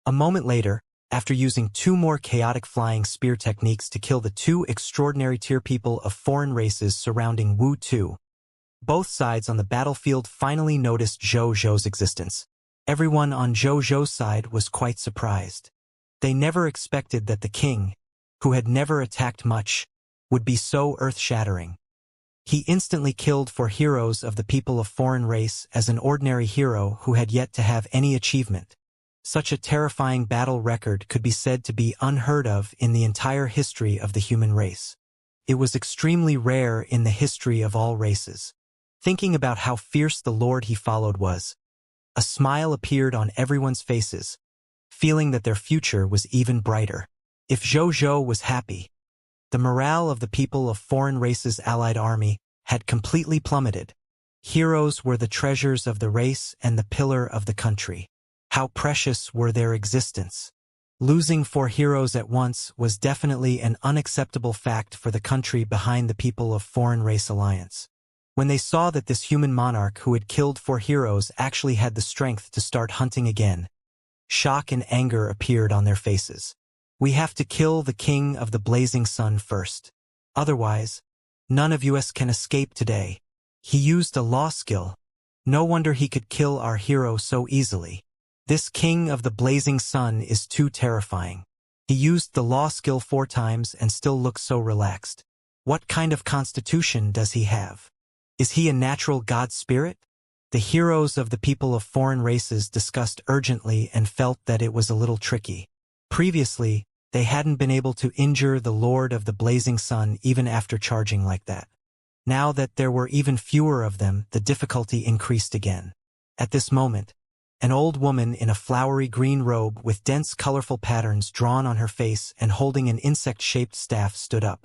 A moment later, after using 2 more chaotic flying spear techniques to kill the 2 extraordinary tier people of foreign races surrounding Wu Tu, both sides on the battlefield finally noticed Zhou Zhou's existence. Everyone on Zhou Zhou's side was quite surprised. They never expected that the king, who had never attacked much, would be so earth-shattering. He instantly killed 4 heroes of the people of foreign race as an ordinary hero who had yet to have any achievement. Such a terrifying battle record could be said to be unheard of in the entire history of the human race. It was extremely rare in the history of all races. Thinking about how fierce the lord he followed was, a smile appeared on everyone's faces, feeling that their future was even brighter. If Zhou Zhou was happy, the morale of the people of foreign races' allied army had completely plummeted. Heroes were the treasures of the race and the pillar of the country. How precious were their existence. Losing 4 heroes at once was definitely an unacceptable fact for the country behind the people of foreign race alliance. When they saw that this human monarch who had killed 4 heroes actually had the strength to start hunting again, shock and anger appeared on their faces. We have to kill the king of the blazing sun first. Otherwise, none of us can escape today. He used a law skill. No wonder he could kill our hero so easily. This king of the blazing sun is too terrifying. He used the law skill 4 times and still looks so relaxed. What kind of constitution does he have? Is he a natural god spirit? The heroes of the people of foreign races discussed urgently and felt that it was a little tricky. Previously, they hadn't been able to injure the Lord of the Blazing Sun even after charging like that. Now that there were even fewer of them, the difficulty increased again. At this moment, an old woman in a flowery green robe with dense colorful patterns drawn on her face and holding an insect-shaped staff stood up.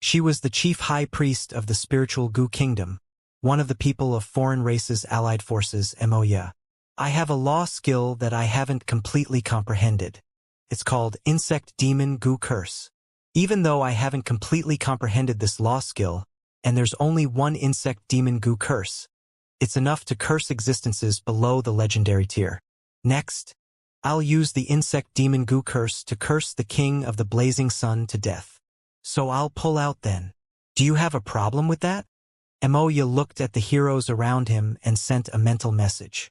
She was the chief high priest of the spiritual Gu Kingdom, one of the people of foreign races' allied forces, Moya. I have a law skill that I haven't completely comprehended. It's called Insect Demon Gu Curse. Even though I haven't completely comprehended this law skill, and there's only one Insect Demon Gu Curse, it's enough to curse existences below the legendary tier. Next, I'll use the Insect Demon Gu Curse to curse the king of the blazing sun to death. So I'll pull out then. Do you have a problem with that? Moya looked at the heroes around him and sent a mental message.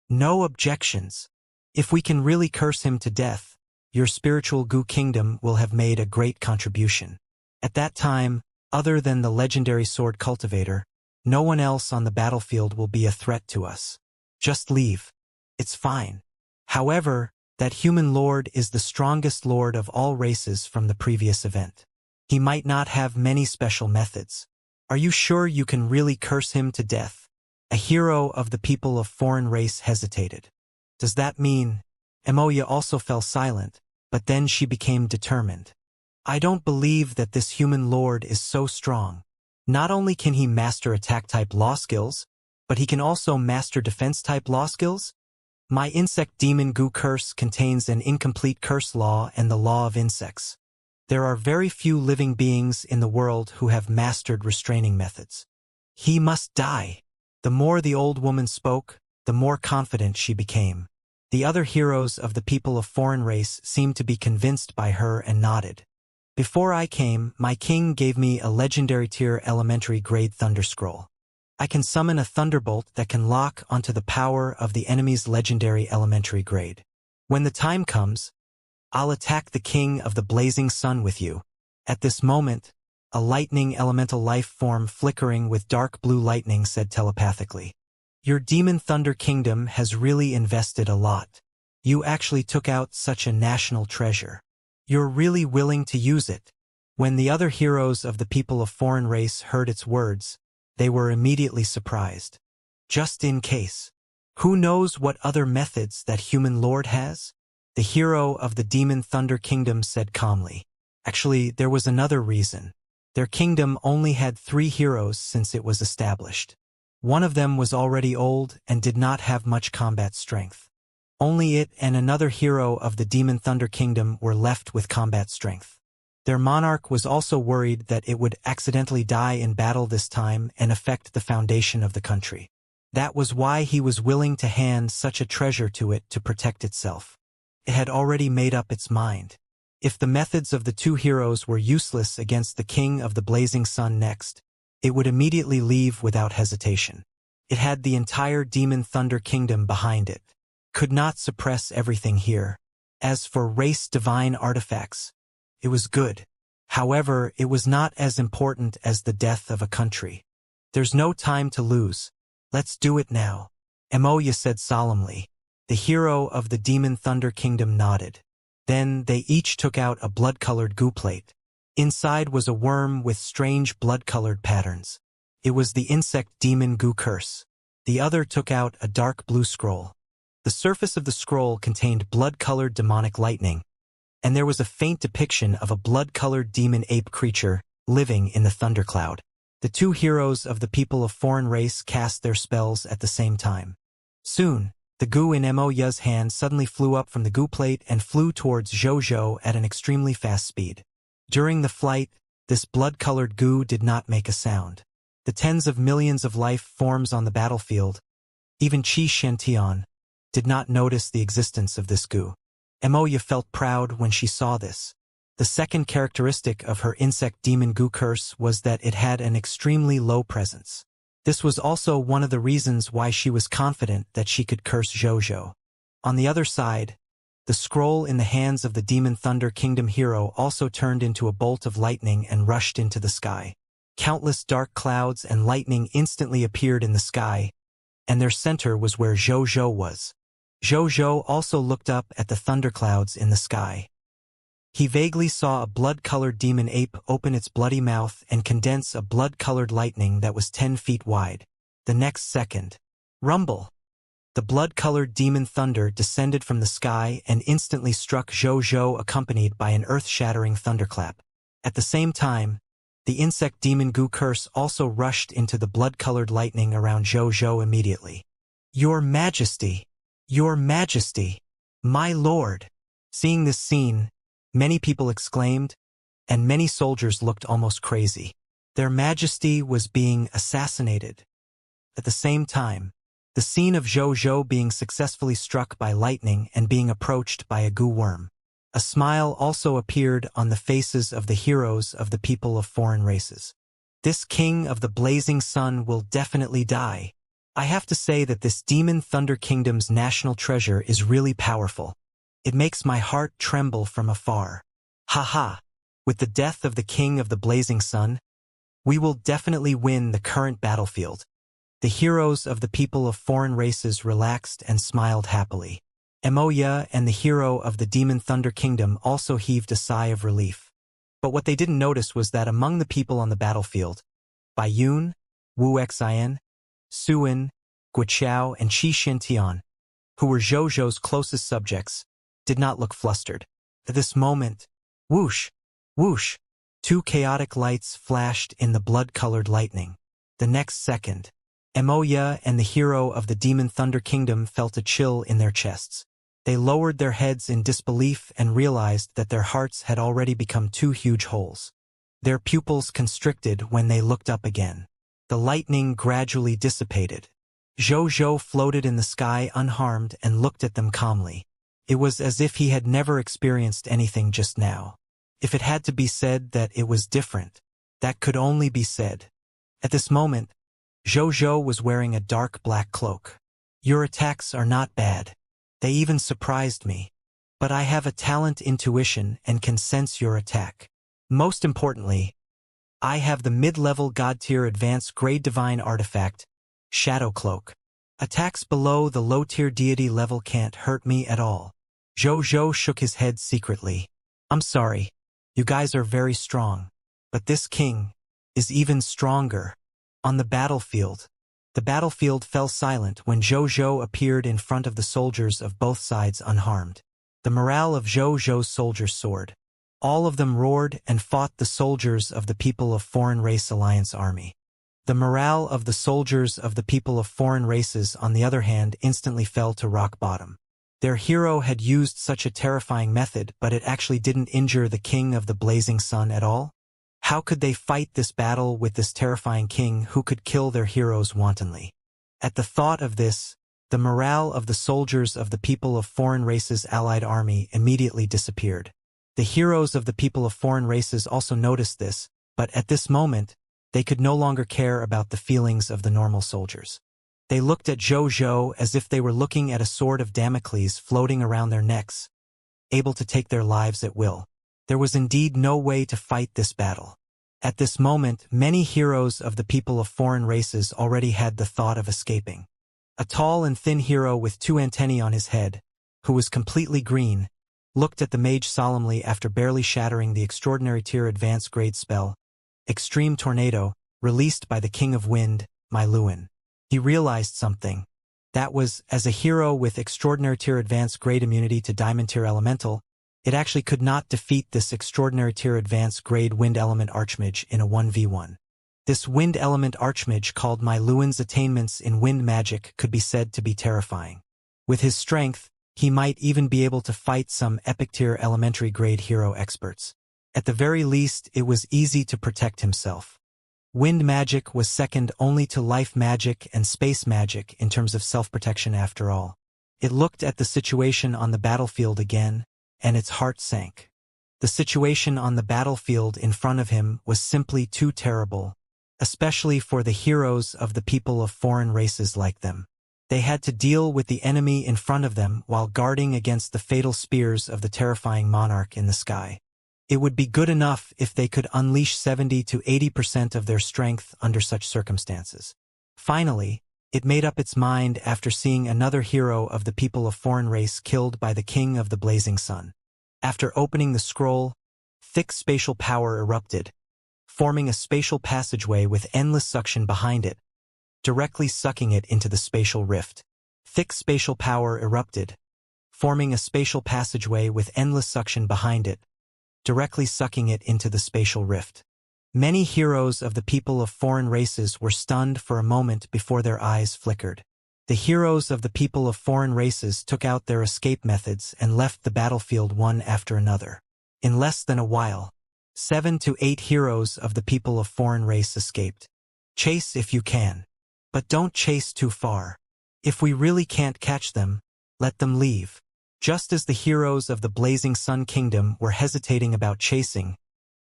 No objections. If we can really curse him to death, your spiritual Gu Kingdom will have made a great contribution. At that time, other than the legendary sword cultivator, no one else on the battlefield will be a threat to us. Just leave. It's fine. However, that human lord is the strongest lord of all races from the previous event. He might not have many special methods. Are you sure you can really curse him to death? A hero of the people of foreign race hesitated. Does that mean? Moya also fell silent, but then she became determined. I don't believe that this human lord is so strong. Not only can he master attack-type law skills, but he can also master defense-type law skills? My Insect Demon Gu Curse contains an incomplete curse law and the law of insects. There are very few living beings in the world who have mastered restraining methods. He must die. The more the old woman spoke, the more confident she became. The other heroes of the people of foreign race seemed to be convinced by her and nodded. Before I came, my king gave me a legendary tier elementary grade thunder scroll. I can summon a thunderbolt that can lock onto the power of the enemy's legendary elementary grade. When the time comes, I'll attack the king of the blazing sun with you. At this moment, a lightning elemental life form flickering with dark blue lightning said telepathically, "Your demon thunder kingdom has really invested a lot. You actually took out such a national treasure. You're really willing to use it." When the other heroes of the people of foreign race heard its words, they were immediately surprised. Just in case. Who knows what other methods that human lord has? The hero of the Demon Thunder Kingdom said calmly. Actually, there was another reason. Their kingdom only had 3 heroes since it was established. One of them was already old and did not have much combat strength. Only it and another hero of the Demon Thunder Kingdom were left with combat strength. Their monarch was also worried that it would accidentally die in battle this time and affect the foundation of the country. That was why he was willing to hand such a treasure to it to protect itself. It had already made up its mind. If the methods of the two heroes were useless against the king of the blazing sun next, it would immediately leave without hesitation. It had the entire Demon Thunder Kingdom behind it. Could not suppress everything here. As for race divine artifacts, it was good. However, it was not as important as the death of a country. There's no time to lose. Let's do it now. Emoya said solemnly. The hero of the Demon Thunder Kingdom nodded. Then they each took out a blood-colored goo plate. Inside was a worm with strange blood-colored patterns. It was the insect demon goo curse. The other took out a dark blue scroll. The surface of the scroll contained blood-colored demonic lightning, and there was a faint depiction of a blood-colored demon ape creature living in the thundercloud. The two heroes of the people of foreign race cast their spells at the same time. Soon, the goo in Emoya's hand suddenly flew up from the goo plate and flew towards Jojo at an extremely fast speed. During the flight, this blood-colored goo did not make a sound. The tens of millions of life forms on the battlefield, even Qi Shentian, did not notice the existence of this goo. Emoya felt proud when she saw this. The second characteristic of her insect demon goo curse was that it had an extremely low presence. This was also one of the reasons why she was confident that she could curse Jojo. On the other side, the scroll in the hands of the Demon Thunder Kingdom hero also turned into a bolt of lightning and rushed into the sky. Countless dark clouds and lightning instantly appeared in the sky, and their center was where Jojo was. Jojo also looked up at the thunderclouds in the sky. He vaguely saw a blood-colored demon ape open its bloody mouth and condense a blood-colored lightning that was 10 feet wide. The next second, rumble! The blood-colored demon thunder descended from the sky and instantly struck Jojo, accompanied by an earth-shattering thunderclap. At the same time, the insect demon goo curse also rushed into the blood-colored lightning around Jojo immediately. Your Majesty! Your Majesty! My lord! Seeing this scene, many people exclaimed, and many soldiers looked almost crazy. Their Majesty was being assassinated. At the same time, the scene of Jojo being successfully struck by lightning and being approached by a goo worm. A smile also appeared on the faces of the heroes of the people of foreign races. This king of the blazing sun will definitely die. I have to say that this Demon Thunder Kingdom's national treasure is really powerful. It makes my heart tremble from afar. Ha! With the death of the king of the blazing sun, we will definitely win the current battlefield. The heroes of the people of foreign races relaxed and smiled happily. Emoya and the hero of the Demon Thunder Kingdom also heaved a sigh of relief. But what they didn't notice was that among the people on the battlefield, Baiyun, Wu Xian, Suin, Guichao, and Qi Shintian, who were Jojo's closest subjects, did not look flustered. At this moment, whoosh, whoosh, two chaotic lights flashed in the blood-colored lightning. The next second, Emoya and the hero of the Demon Thunder Kingdom felt a chill in their chests. They lowered their heads in disbelief and realized that their hearts had already become two huge holes. Their pupils constricted when they looked up again. The lightning gradually dissipated. Jojo floated in the sky unharmed and looked at them calmly. It was as if he had never experienced anything just now. If it had to be said that it was different, that could only be said. At this moment, Jojo was wearing a dark black cloak. Your attacks are not bad. They even surprised me. But I have a talent intuition and can sense your attack. Most importantly, I have the mid-level god-tier advanced grade divine artifact, Shadow Cloak. Attacks below the low-tier deity level can't hurt me at all. Jojo shook his head secretly. I'm sorry. You guys are very strong. But this king is even stronger. On the battlefield fell silent when Jojo appeared in front of the soldiers of both sides unharmed. The morale of Jojo's soldiers soared. All of them roared and fought the soldiers of the people of Foreign Race Alliance Army. The morale of the soldiers of the people of foreign races, on the other hand, instantly fell to rock bottom. Their hero had used such a terrifying method, but it actually didn't injure the king of the blazing sun at all? How could they fight this battle with this terrifying king who could kill their heroes wantonly? At the thought of this, the morale of the soldiers of the people of foreign races' allied army immediately disappeared. The heroes of the people of foreign races also noticed this, but at this moment, they could no longer care about the feelings of the normal soldiers. They looked at Zhou as if they were looking at a sword of Damocles floating around their necks, able to take their lives at will. There was indeed no way to fight this battle. At this moment, many heroes of the people of foreign races already had the thought of escaping. A tall and thin hero with 2 antennae on his head, who was completely green, looked at the mage solemnly after barely shattering the extraordinary tier advanced grade spell, Extreme Tornado, released by the King of Wind, Myluan. He realized something. That was, as a hero with extraordinary tier advanced grade immunity to diamond tier elemental, it actually could not defeat this extraordinary tier advanced grade wind element archmage in a 1v1. This wind element archmage called Myluan's attainments in wind magic could be said to be terrifying. With his strength, he might even be able to fight some epic tier elementary grade hero experts. At the very least, it was easy to protect himself. Wind magic was second only to life magic and space magic in terms of self-protection after all. It looked at the situation on the battlefield again, and its heart sank. The situation on the battlefield in front of him was simply too terrible, especially for the heroes of the people of foreign races like them. They had to deal with the enemy in front of them while guarding against the fatal spears of the terrifying monarch in the sky. It would be good enough if they could unleash 70 to 80% of their strength under such circumstances. Finally, it made up its mind after seeing another hero of the people of foreign race killed by the King of the Blazing Sun. After opening the scroll, thick spatial power erupted, forming a spatial passageway with endless suction behind it, directly sucking it into the spatial rift. Thick spatial power erupted, forming a spatial passageway with endless suction behind it, directly sucking it into the spatial rift. Many heroes of the people of foreign races were stunned for a moment before their eyes flickered. The heroes of the people of foreign races took out their escape methods and left the battlefield one after another. In less than a while, 7 to 8 heroes of the people of foreign race escaped. Chase if you can. But don't chase too far. If we really can't catch them, let them leave. Just as the heroes of the Blazing Sun Kingdom were hesitating about chasing,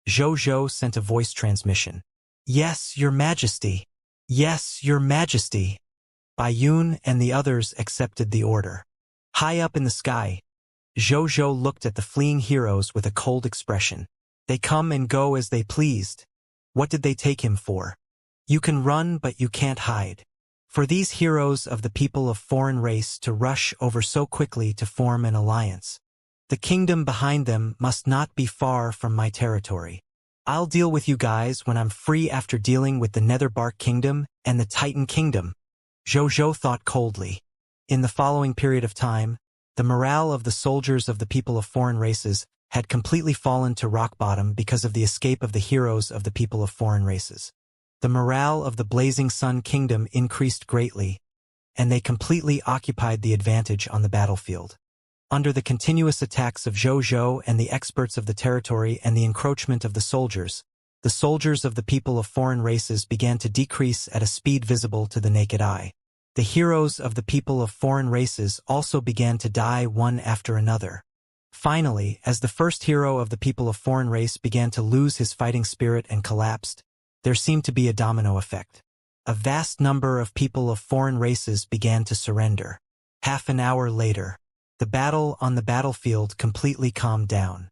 Zhou sent a voice transmission. Yes, Your Majesty. Yes, Your Majesty. Bayun and the others accepted the order. High up in the sky, Zhou looked at the fleeing heroes with a cold expression. They come and go as they pleased. What did they take him for? You can run, but you can't hide. For these heroes of the people of foreign race to rush over so quickly to form an alliance, the kingdom behind them must not be far from my territory. I'll deal with you guys when I'm free after dealing with the Netherbark Kingdom and the Titan Kingdom. Zhou thought coldly. In the following period of time, the morale of the soldiers of the people of foreign races had completely fallen to rock bottom because of the escape of the heroes of the people of foreign races. The morale of the Blazing Sun Kingdom increased greatly, and they completely occupied the advantage on the battlefield. Under the continuous attacks of Zhou and the experts of the territory and the encroachment of the soldiers of the people of foreign races began to decrease at a speed visible to the naked eye. The heroes of the people of foreign races also began to die one after another. Finally, as the first hero of the people of foreign race began to lose his fighting spirit and collapsed, there seemed to be a domino effect. A vast number of people of foreign races began to surrender. Half an hour later, the battle on the battlefield completely calmed down.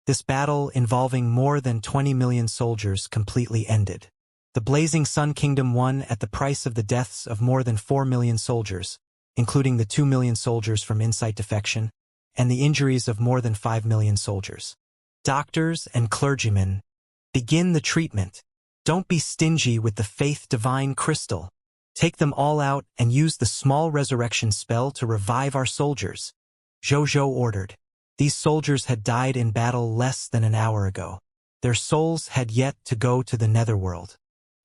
This battle, involving more than 20 million soldiers, completely ended. The Blazing Sun Kingdom won at the price of the deaths of more than 4 million soldiers, including the 2 million soldiers from Insight defection, and the injuries of more than 5 million soldiers. Doctors and clergymen, begin the treatment. Don't be stingy with the Faith Divine Crystal. Take them all out and use the small resurrection spell to revive our soldiers. Zhou ordered. These soldiers had died in battle less than an hour ago. Their souls had yet to go to the netherworld.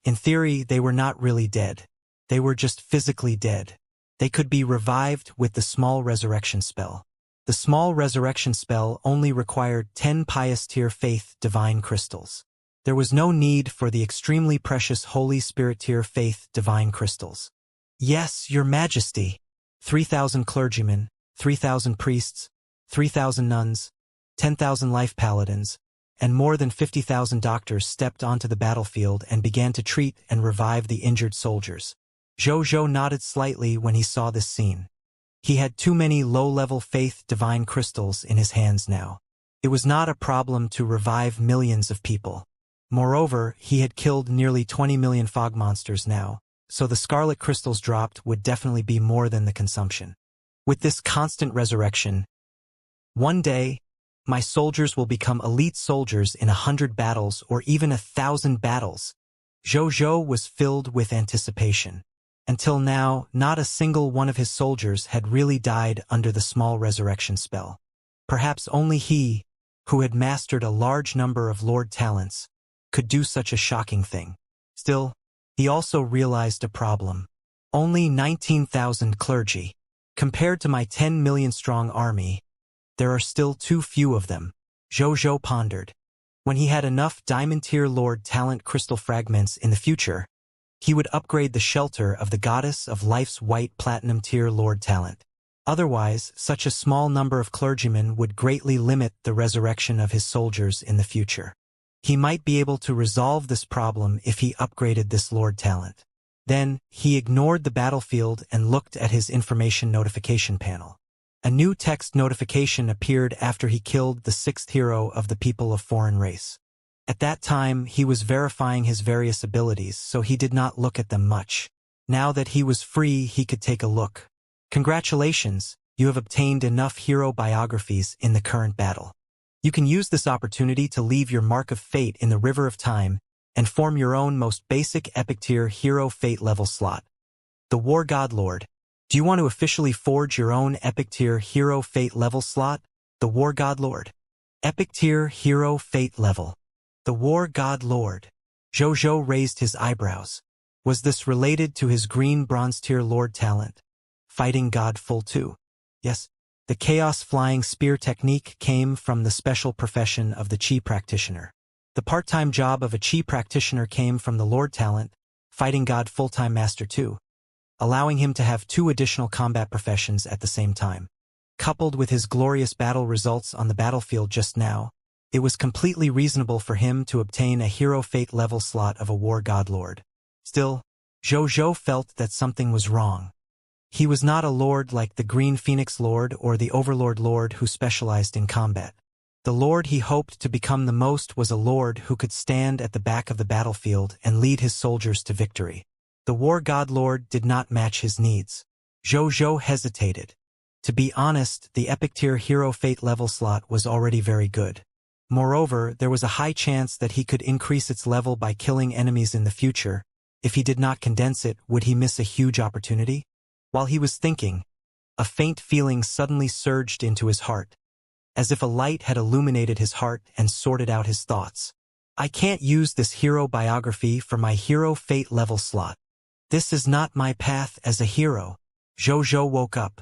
In theory, they were not really dead. They were just physically dead. They could be revived with the small resurrection spell. The small resurrection spell only required 10 pious tier Faith Divine crystals. There was no need for the extremely precious Holy Spirit tier Faith Divine crystals. Yes, Your Majesty. 3,000 clergymen, 3,000 priests, 3,000 nuns, 10,000 life paladins, and more than 50,000 doctors stepped onto the battlefield and began to treat and revive the injured soldiers. Zhou nodded slightly when he saw this scene. He had too many low-level faith divine crystals in his hands now. It was not a problem to revive millions of people. Moreover, he had killed nearly 20 million fog monsters now, so the scarlet crystals dropped would definitely be more than the consumption. With this constant resurrection, one day, my soldiers will become elite soldiers in 100 battles or even 1,000 battles. Zhou was filled with anticipation. Until now, not a single one of his soldiers had really died under the small resurrection spell. Perhaps only he, who had mastered a large number of Lord talents, could do such a shocking thing. Still, he also realized a problem. Only 19,000 clergy. Compared to my 10 million strong army, there are still too few of them. Zhou pondered. When he had enough Diamond-tier Lord talent crystal fragments in the future, he would upgrade the shelter of the Goddess of Life's white platinum-tier Lord talent. Otherwise, such a small number of clergymen would greatly limit the resurrection of his soldiers in the future. He might be able to resolve this problem if he upgraded this Lord talent. Then, he ignored the battlefield and looked at his information notification panel. A new text notification appeared after he killed the 6th hero of the people of foreign race. At that time, he was verifying his various abilities, so he did not look at them much. Now that he was free, he could take a look. Congratulations, you have obtained enough hero biographies in the current battle. You can use this opportunity to leave your mark of fate in the River of Time and form your own most basic epic tier hero fate level slot. The War God Lord. Do you want to officially forge your own epic tier hero fate level slot? The War God Lord. Epic tier hero fate level. The War God Lord. Zhou raised his eyebrows. Was this related to his green bronze tier Lord talent? Fighting God Full 2. Yes, the chaos flying spear technique came from the special profession of the Qi practitioner. The part-time job of a Qi practitioner came from the Lord talent, Fighting God Full-Time Master 2, allowing him to have 2 additional combat professions at the same time. Coupled with his glorious battle results on the battlefield just now, it was completely reasonable for him to obtain a hero fate level slot of a War God Lord. Still, Zhou felt that something was wrong. He was not a lord like the Green Phoenix Lord or the Overlord Lord who specialized in combat. The lord he hoped to become the most was a lord who could stand at the back of the battlefield and lead his soldiers to victory. The War God Lord did not match his needs. Zhou hesitated. To be honest, the epic tier hero fate level slot was already very good. Moreover, there was a high chance that he could increase its level by killing enemies in the future. If he did not condense it, would he miss a huge opportunity? While he was thinking, a faint feeling suddenly surged into his heart, as if a light had illuminated his heart and sorted out his thoughts. I can't use this hero biography for my hero fate level slot. This is not my path as a hero. Zhou woke up.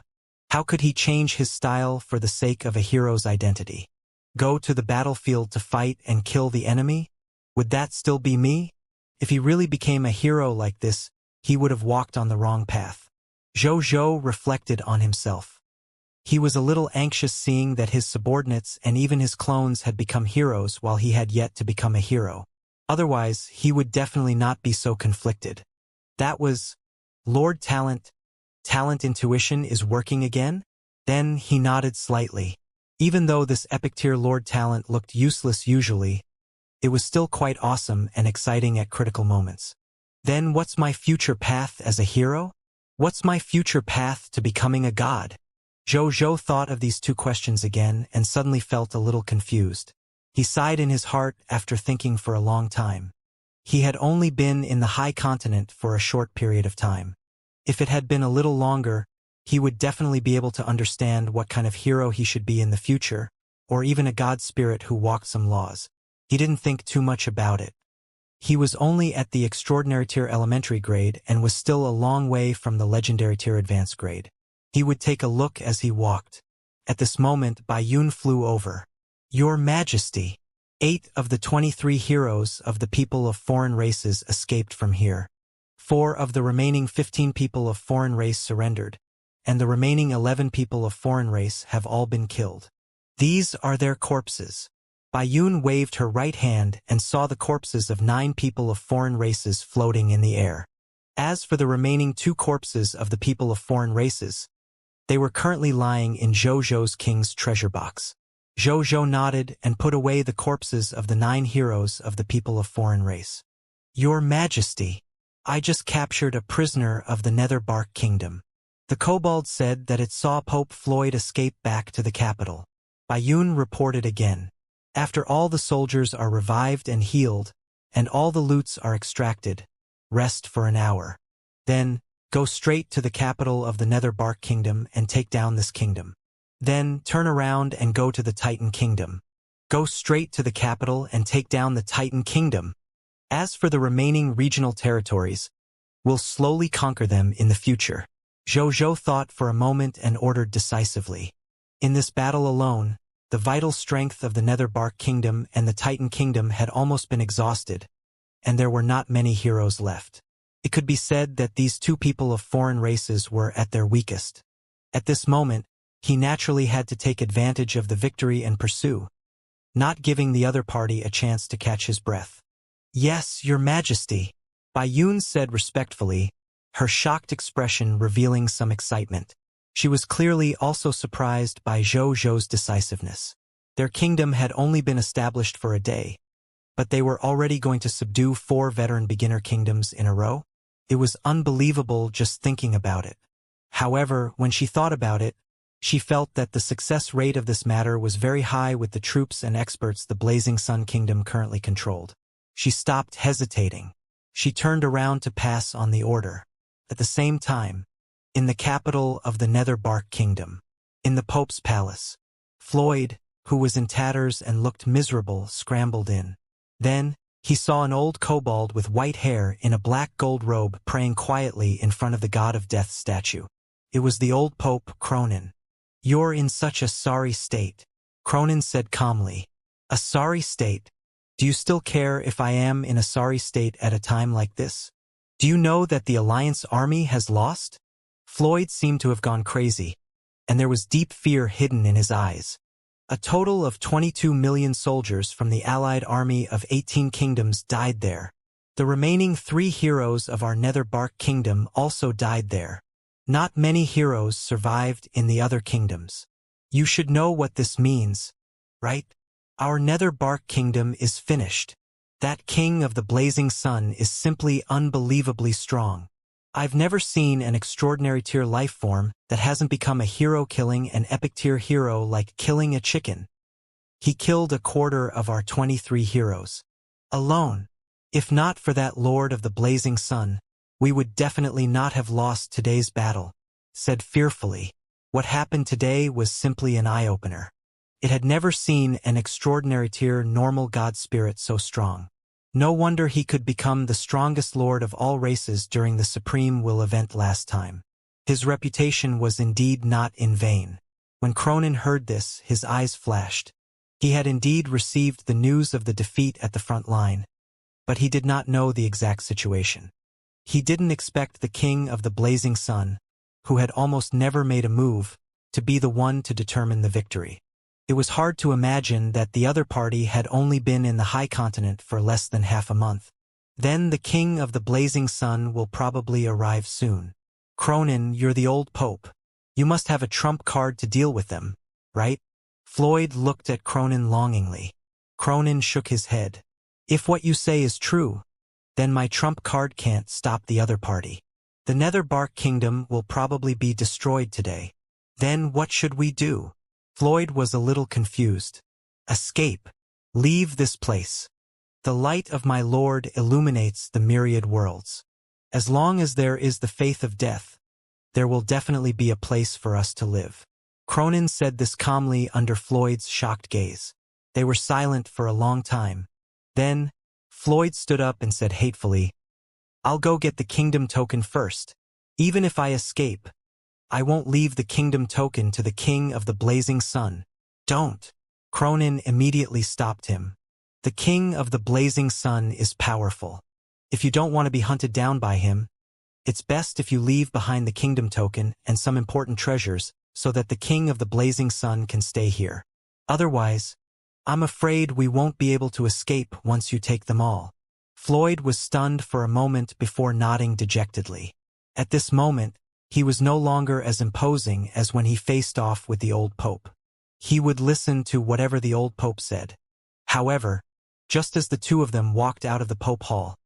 How could he change his style for the sake of a hero's identity? Go to the battlefield to fight and kill the enemy? Would that still be me? If he really became a hero like this, he would have walked on the wrong path. Zhou reflected on himself. He was a little anxious seeing that his subordinates and even his clones had become heroes while he had yet to become a hero. Otherwise, he would definitely not be so conflicted. That was, Lord Talent intuition is working again? Then he nodded slightly. Even though this epic tier Lord Talent looked useless usually, it was still quite awesome and exciting at critical moments. Then what's my future path as a hero? What's my future path to becoming a god? Zhou thought of these 2 questions again and suddenly felt a little confused. He sighed in his heart after thinking for a long time. He had only been in the High Continent for a short period of time. If it had been a little longer, he would definitely be able to understand what kind of hero he should be in the future, or even a god spirit who walked some laws. He didn't think too much about it. He was only at the extraordinary tier elementary grade and was still a long way from the legendary tier advanced grade. He would take a look as he walked. At this moment, Baiyun flew over. Your Majesty, 8 of the 23 heroes of the people of foreign races escaped from here. 4 of the remaining 15 people of foreign race surrendered, and the remaining 11 people of foreign race have all been killed. These are their corpses. Bayun waved her right hand and saw the corpses of 9 people of foreign races floating in the air. As for the remaining 2 corpses of the people of foreign races, they were currently lying in Zhou king's treasure box. Zhou nodded and put away the corpses of the 9 heroes of the people of foreign race. Your Majesty, I just captured a prisoner of the Netherbark Kingdom. The kobold said that it saw Pope Floyd escape back to the capital. Bayun reported again. After all the soldiers are revived and healed, and all the loots are extracted, rest for an hour. Then, go straight to the capital of the Netherbark Kingdom and take down this kingdom. Then, turn around and go to the Titan Kingdom. Go straight to the capital and take down the Titan Kingdom. As for the remaining regional territories, we'll slowly conquer them in the future. Zhou thought for a moment and ordered decisively. In this battle alone, the vital strength of the Netherbark Kingdom and the Titan Kingdom had almost been exhausted, and there were not many heroes left. It could be said that these 2 people of foreign races were at their weakest. At this moment, he naturally had to take advantage of the victory and pursue, not giving the other party a chance to catch his breath. Yes, Your Majesty, Bayun said respectfully, her shocked expression revealing some excitement. She was clearly also surprised by Zhou's decisiveness. Their kingdom had only been established for a day, but they were already going to subdue 4 veteran beginner kingdoms in a row. It was unbelievable just thinking about it. However, when she thought about it, she felt that the success rate of this matter was very high with the troops and experts the Blazing Sun Kingdom currently controlled. She stopped hesitating. She turned around to pass on the order. At the same time, in the capital of the Netherbark Kingdom, in the Pope's palace, Floyd, who was in tatters and looked miserable, scrambled in. Then, he saw an old kobold with white hair in a black gold robe praying quietly in front of the God of Death statue. It was the old Pope, Cronin. You're in such a sorry state, Cronin said calmly. A sorry state? Do you still care if I am in a sorry state at a time like this? Do you know that the Alliance army has lost? Floyd seemed to have gone crazy, and there was deep fear hidden in his eyes. A total of 22 million soldiers from the allied army of 18 kingdoms died there. The remaining 3 heroes of our Netherbark Kingdom also died there. Not many heroes survived in the other kingdoms. You should know what this means, right? Our Netherbark Kingdom is finished. That king of the blazing sun is simply unbelievably strong. I've never seen an extraordinary tier life form that hasn't become a hero-killing and epic tier hero like killing a chicken. He killed a quarter of our 23 heroes. Alone. If not for that Lord of the Blazing Sun, we would definitely not have lost today's battle, said fearfully. What happened today was simply an eye-opener. It had never seen an extraordinary tier normal god spirit so strong. No wonder he could become the strongest lord of all races during the Supreme Will event last time. His reputation was indeed not in vain. When Cronin heard this, his eyes flashed. He had indeed received the news of the defeat at the front line, but he did not know the exact situation. He didn't expect the king of the blazing sun, who had almost never made a move, to be the one to determine the victory. It was hard to imagine that the other party had only been in the high continent for less than half a month. Then the king of the blazing sun will probably arrive soon. Cronin, you're the old pope. You must have a trump card to deal with them, right? Floyd looked at Cronin longingly. Cronin shook his head. If what you say is true, then my trump card can't stop the other party. The Netherbark Kingdom will probably be destroyed today. Then what should we do? Floyd was a little confused. Escape. Leave this place. The light of my Lord illuminates the myriad worlds. As long as there is the faith of death, there will definitely be a place for us to live. Cronin said this calmly under Floyd's shocked gaze. They were silent for a long time. Then, Floyd stood up and said hatefully, I'll go get the kingdom token first. Even if I escape, I won't leave the kingdom token to the king of the blazing sun. Don't. Cronin immediately stopped him. The king of the blazing sun is powerful. If you don't want to be hunted down by him, It's best if you leave behind the kingdom token and some important treasures so that the king of the blazing sun can stay here. Otherwise, I'm afraid we won't be able to escape once you take them all. Floyd was stunned for a moment before nodding dejectedly. At this moment, he was no longer as imposing as when he faced off with the old pope. He would listen to whatever the old pope said. However, just as the two of them walked out of the Pope Hall,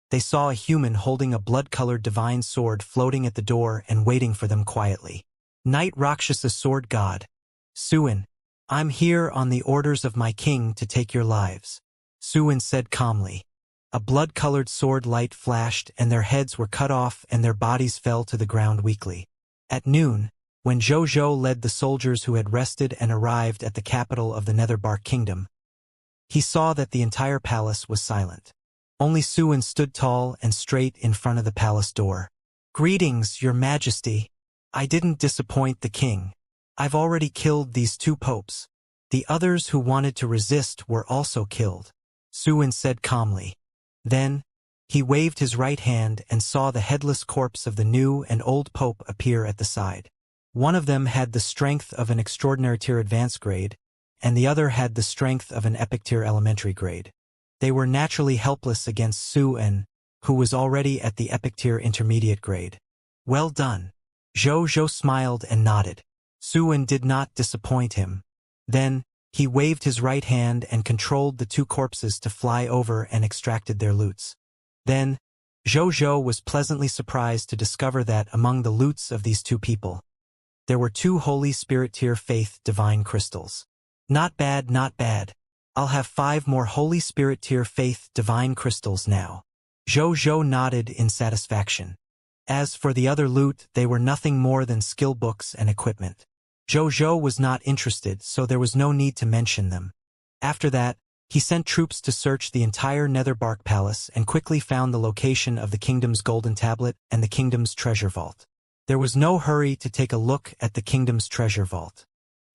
they saw a human holding a blood-colored divine sword floating at the door and waiting for them quietly. Knight Rakshasa Sword God. Suin, I'm here on the orders of my king to take your lives, Suin said calmly. A blood-colored sword light flashed and their heads were cut off and their bodies fell to the ground weakly. At noon, when Zhou led the soldiers who had rested and arrived at the capital of the Netherbark Kingdom, he saw that the entire palace was silent. Only Suin stood tall and straight in front of the palace door. Greetings, your majesty. I didn't disappoint the king. I've already killed these two popes. The others who wanted to resist were also killed, Suin said calmly. Then, he waved his right hand and saw the headless corpse of the new and old pope appear at the side. One of them had the strength of an extraordinary tier advanced grade, and the other had the strength of an epic tier elementary grade. They were naturally helpless against Suin, who was already at the epic tier intermediate grade. Well done. Zhou smiled and nodded. Suin did not disappoint him. Then, he waved his right hand and controlled the two corpses to fly over and extracted their loots. Then, Zhou was pleasantly surprised to discover that among the loots of these two people, there were 2 Holy Spirit tier Faith Divine Crystals. Not bad, not bad. I'll have 5 more Holy Spirit tier Faith Divine Crystals now. Zhou nodded in satisfaction. As for the other loot, they were nothing more than skill books and equipment. Zhou was not interested, so there was no need to mention them. After that, he sent troops to search the entire Netherbark Palace and quickly found the location of the kingdom's golden tablet and the kingdom's treasure vault. There was no hurry to take a look at the kingdom's treasure vault.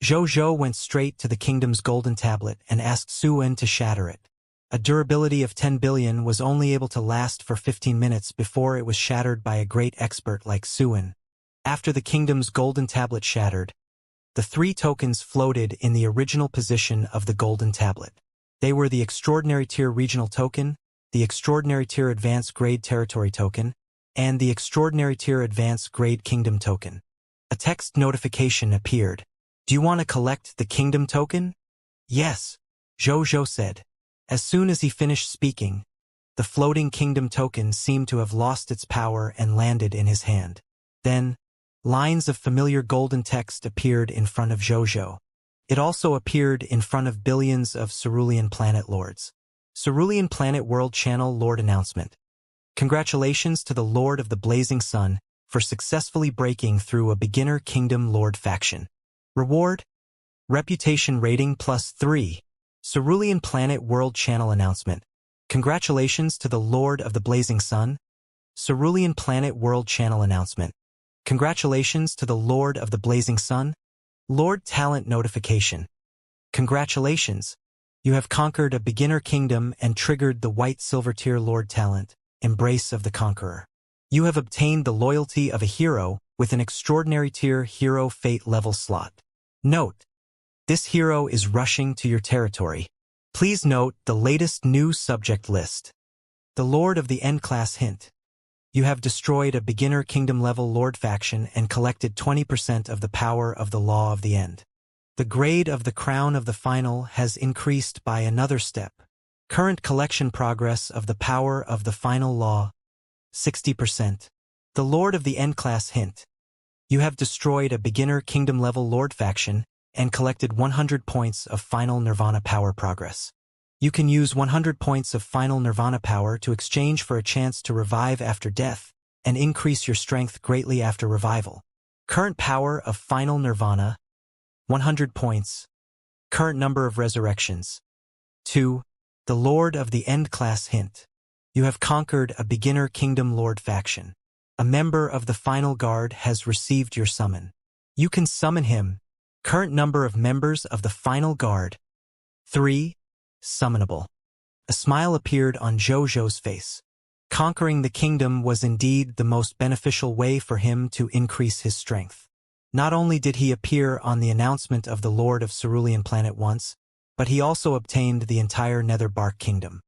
Zhou went straight to the kingdom's golden tablet and asked Suin to shatter it. A durability of 10 billion was only able to last for 15 minutes before it was shattered by a great expert like Suin. After the kingdom's golden tablet shattered, the 3 tokens floated in the original position of the golden tablet. They were the Extraordinary Tier Regional Token, the Extraordinary Tier Advanced Grade Territory Token, and the Extraordinary Tier Advanced Grade Kingdom Token. A text notification appeared. Do you want to collect the Kingdom Token? Yes, Zhou said. As soon as he finished speaking, the floating Kingdom Token seemed to have lost its power and landed in his hand. Then, lines of familiar golden text appeared in front of Zhou. It also appeared in front of billions of Cerulean Planet Lords. Cerulean Planet World Channel Lord Announcement. Congratulations to the Lord of the Blazing Sun for successfully breaking through a beginner Kingdom Lord faction. Reward: Reputation Rating +3. Cerulean Planet World Channel Announcement. Congratulations to the Lord of the Blazing Sun. Cerulean Planet World Channel Announcement. Congratulations to the Lord of the Blazing Sun. Lord Talent Notification. Congratulations. You have conquered a beginner kingdom and triggered the White Silver Tier Lord Talent, Embrace of the Conqueror. You have obtained the loyalty of a hero with an Extraordinary Tier Hero Fate level slot. Note: this hero is rushing to your territory. Please note the latest new subject list. The Lord of the End Class Hint. You have destroyed a beginner kingdom level Lord faction and collected 20% of the power of the Law of the End. The grade of the Crown of the Final has increased by another step. Current collection progress of the power of the Final Law, 60%. The Lord of the End Class Hint. You have destroyed a beginner kingdom level Lord faction and collected 100 points of Final Nirvana power progress. You can use 100 points of Final Nirvana power to exchange for a chance to revive after death and increase your strength greatly after revival. Current power of Final Nirvana, 100 points. Current number of resurrections, 2. The Lord of the End Class Hint. You have conquered a beginner Kingdom Lord faction. A member of the Final Guard has received your summon. You can summon him. Current number of members of the Final Guard, 3. Summonable. A smile appeared on Zhou's face. Conquering the kingdom was indeed the most beneficial way for him to increase his strength. Not only did he appear on the announcement of the Lord of Cerulean Planet once, but he also obtained the entire Netherbark Kingdom.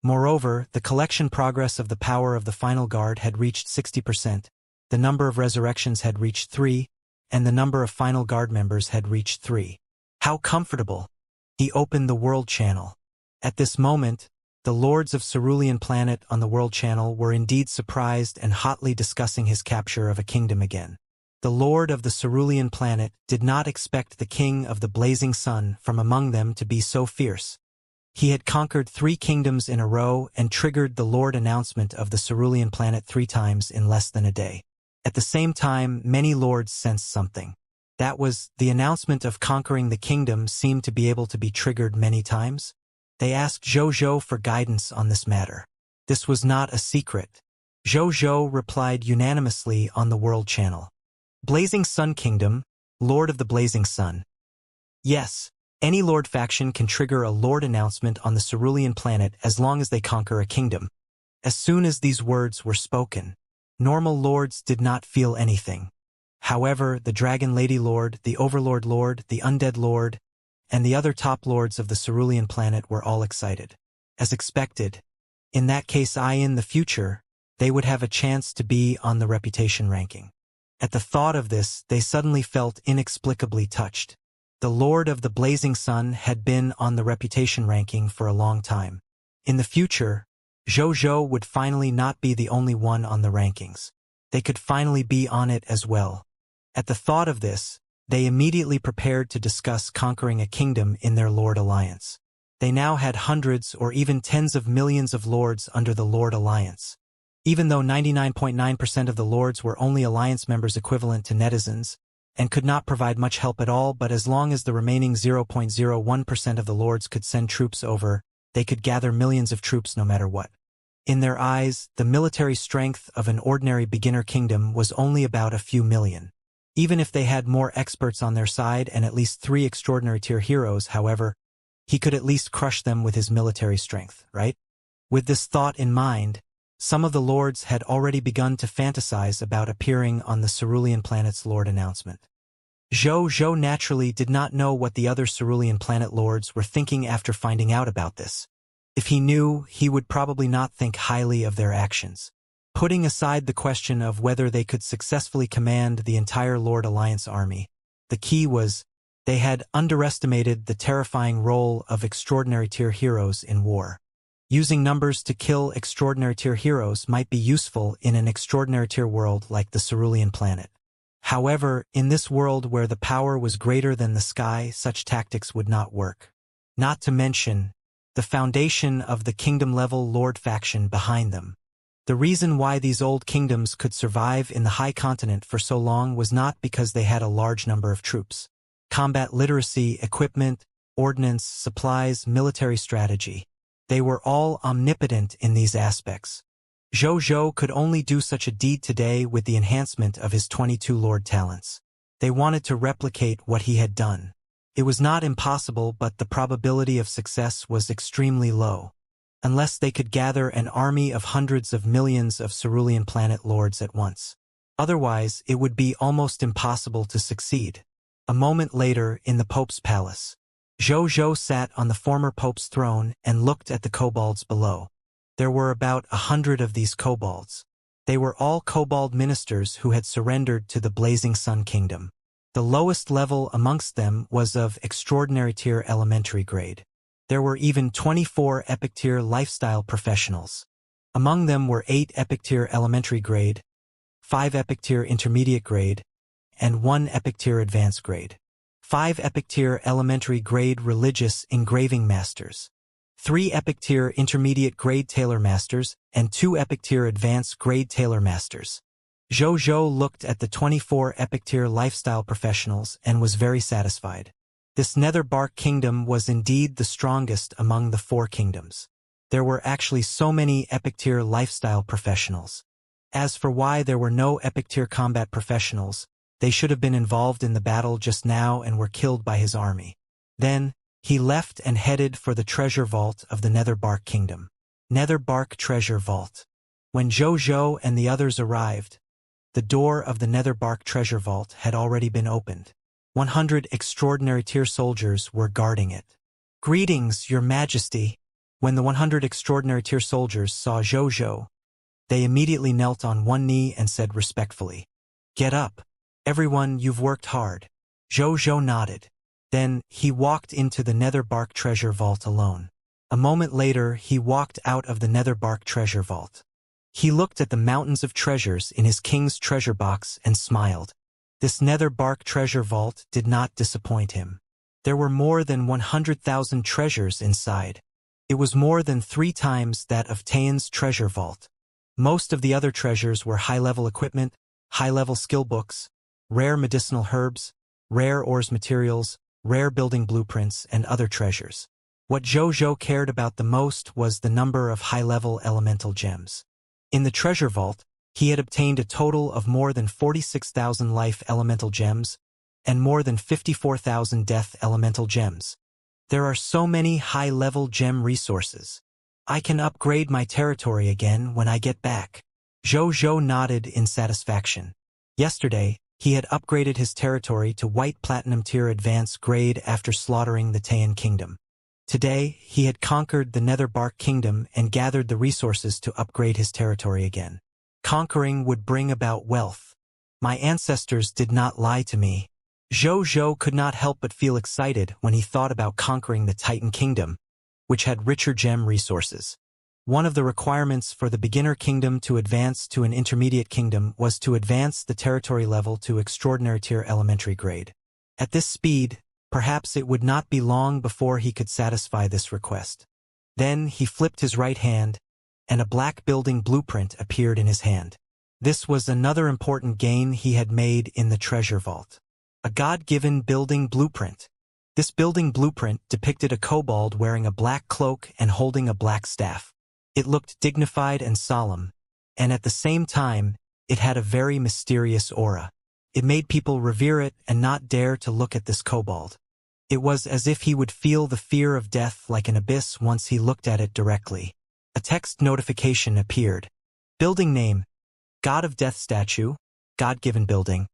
Moreover, the collection progress of the power of the final guard had reached 60%, the number of resurrections had reached 3, and the number of final guard members had reached 3. How comfortable! He opened the World Channel. At this moment, the Lords of Cerulean Planet on the World Channel were indeed surprised and hotly discussing his capture of a kingdom again. The Lord of the Cerulean Planet did not expect the King of the Blazing Sun from among them to be so fierce. He had conquered 3 kingdoms in a row and triggered the Lord announcement of the Cerulean Planet 3 times in less than a day. At the same time, many lords sensed something. That was, the announcement of conquering the kingdom seemed to be able to be triggered many times. They asked Zhou for guidance on this matter. This was not a secret. Zhou replied unanimously on the World Channel. Blazing Sun Kingdom, Lord of the Blazing Sun. Yes, any Lord faction can trigger a Lord announcement on the Cerulean Planet as long as they conquer a kingdom. As soon as these words were spoken, normal lords did not feel anything. However, the Dragon Lady Lord, the Overlord Lord, the Undead Lord, and the other top lords of the Cerulean Planet were all excited. As expected, in that case in the future, they would have a chance to be on the reputation ranking. At the thought of this, they suddenly felt inexplicably touched. The Lord of the Blazing Sun had been on the reputation ranking for a long time. In the future, Zhou would finally not be the only one on the rankings. They could finally be on it as well. At the thought of this, they immediately prepared to discuss conquering a kingdom in their Lord Alliance. They now had hundreds or even tens of millions of lords under the Lord Alliance. Even though 99.9% of the lords were only alliance members equivalent to netizens, and could not provide much help at all, but as long as the remaining 0.01% of the lords could send troops over, they could gather millions of troops no matter what. In their eyes, the military strength of an ordinary beginner kingdom was only about a few million. Even if they had more experts on their side and at least 3 extraordinary tier heroes, however, he could at least crush them with his military strength, right? With this thought in mind, some of the lords had already begun to fantasize about appearing on the Cerulean Planet's Lord announcement. Zhou naturally did not know what the other Cerulean Planet lords were thinking after finding out about this. If he knew, he would probably not think highly of their actions. Putting aside the question of whether they could successfully command the entire Lord Alliance army, the key was, they had underestimated the terrifying role of extraordinary tier heroes in war. Using numbers to kill extraordinary tier heroes might be useful in an extraordinary tier world like the Cerulean Planet. However, in this world where the power was greater than the sky, such tactics would not work. Not to mention, the foundation of the kingdom-level Lord faction behind them. The reason why these old kingdoms could survive in the High Continent for so long was not because they had a large number of troops. Combat literacy, equipment, ordnance, supplies, military strategy. They were all omnipotent in these aspects. Zhou could only do such a deed today with the enhancement of his 22 Lord talents. They wanted to replicate what he had done. It was not impossible, but the probability of success was extremely low. Unless they could gather an army of hundreds of millions of Cerulean Planet lords at once. Otherwise, it would be almost impossible to succeed. A moment later, in the Pope's palace, Zhou sat on the former Pope's throne and looked at the kobolds below. There were about 100 of these kobolds. They were all kobold ministers who had surrendered to the Blazing Sun Kingdom. The lowest level amongst them was of extraordinary tier elementary grade. There were even 24 epic tier lifestyle professionals. Among them were 8 epic tier elementary grade, 5 epic tier intermediate grade, and 1 epic tier advanced grade. 5 epic tier elementary grade religious engraving masters, 3 epic tier intermediate grade tailor masters, and 2 epic tier advanced grade tailor masters. Zhou looked at the 24 epic tier lifestyle professionals and was very satisfied. This Netherbark Kingdom was indeed the strongest among the 4 kingdoms. There were actually so many epic tier lifestyle professionals. As for why there were no epic tier combat professionals, they should have been involved in the battle just now and were killed by his army. Then, he left and headed for the treasure vault of the Netherbark Kingdom. Netherbark Treasure Vault. When Zhou and the others arrived, the door of the Netherbark treasure vault had already been opened. 100 extraordinary tier soldiers were guarding it. "Greetings, Your Majesty." When the 100 extraordinary tier soldiers saw Zhou, they immediately knelt on one knee and said respectfully, "Get up. Everyone, you've worked hard." Zhou nodded. Then he walked into the Netherbark treasure vault alone. A moment later, he walked out of the Netherbark treasure vault. He looked at the mountains of treasures in his king's treasure box and smiled. This Netherbark treasure vault did not disappoint him. There were more than 100,000 treasures inside. It was more than 3 times that of Tayan's treasure vault. Most of the other treasures were high-level equipment, high-level skill books, rare medicinal herbs, rare ores materials, rare building blueprints, and other treasures. What Zhou cared about the most was the number of high-level elemental gems. In the treasure vault, he had obtained a total of more than 46,000 life elemental gems and more than 54,000 death elemental gems. There are so many high-level gem resources. I can upgrade my territory again when I get back. Zhou nodded in satisfaction. Yesterday, he had upgraded his territory to white platinum tier advanced grade after slaughtering the Tayan kingdom. Today, he had conquered the Netherbark kingdom and gathered the resources to upgrade his territory again. Conquering would bring about wealth. My ancestors did not lie to me. Zhou could not help but feel excited when he thought about conquering the Titan kingdom, which had richer gem resources. One of the requirements for the beginner kingdom to advance to an intermediate kingdom was to advance the territory level to extraordinary tier elementary grade. At this speed, perhaps it would not be long before he could satisfy this request. Then he flipped his right hand, and a black building blueprint appeared in his hand. This was another important gain he had made in the treasure vault. A God-given building blueprint. This building blueprint depicted a kobold wearing a black cloak and holding a black staff. It looked dignified and solemn, and at the same time, it had a very mysterious aura. It made people revere it and not dare to look at this kobold. It was as if he would feel the fear of death like an abyss once he looked at it directly. A text notification appeared. Building name: God of Death statue, God-given building.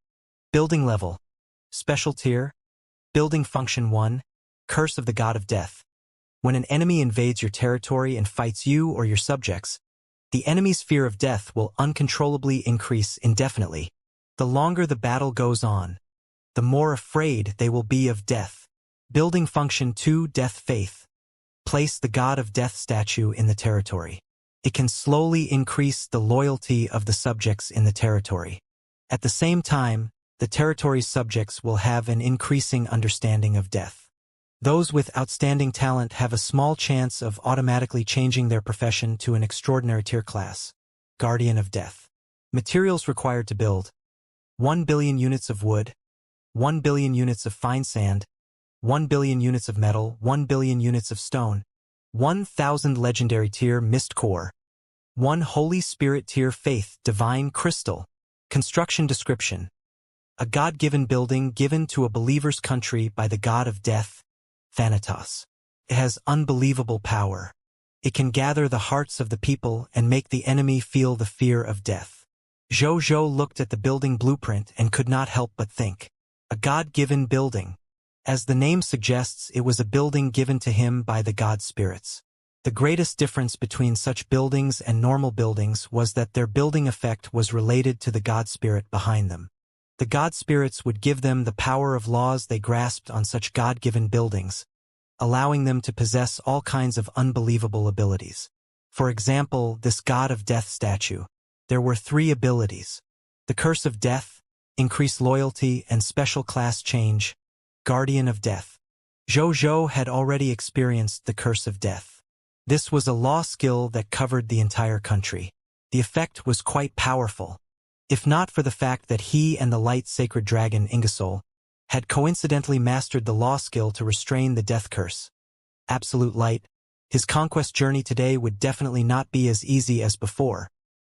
Building level: special tier. Building function 1, Curse of the God of Death. When an enemy invades your territory and fights you or your subjects, the enemy's fear of death will uncontrollably increase indefinitely. The longer the battle goes on, the more afraid they will be of death. Building function 2, Death Faith. Place the God of Death statue in the territory. It can slowly increase the loyalty of the subjects in the territory. At the same time, the territory's subjects will have an increasing understanding of death. Those with outstanding talent have a small chance of automatically changing their profession to an extraordinary tier class. Guardian of Death. Materials required to build: 1 billion units of wood, 1 billion units of fine sand, 1 billion units of metal, 1 billion units of stone, 1,000 legendary tier mist core, 1 Holy Spirit tier faith divine crystal. Construction description: a God-given building given to a believer's country by the God of Death, Thanatos. It has unbelievable power. It can gather the hearts of the people and make the enemy feel the fear of death. Zhou looked at the building blueprint and could not help but think. A God-given building. As the name suggests, it was a building given to him by the God spirits. The greatest difference between such buildings and normal buildings was that their building effect was related to the God spirit behind them. The God spirits would give them the power of laws they grasped on such God-given buildings, allowing them to possess all kinds of unbelievable abilities. For example, this God of Death statue. There were 3 abilities. The Curse of Death, increase loyalty and special class change. Guardian of Death. Zhou had already experienced the Curse of Death. This was a law skill that covered the entire country. The effect was quite powerful. If not for the fact that he and the light sacred dragon Ingersoll had coincidentally mastered the law skill to restrain the death curse. Absolute light, his conquest journey today would definitely not be as easy as before.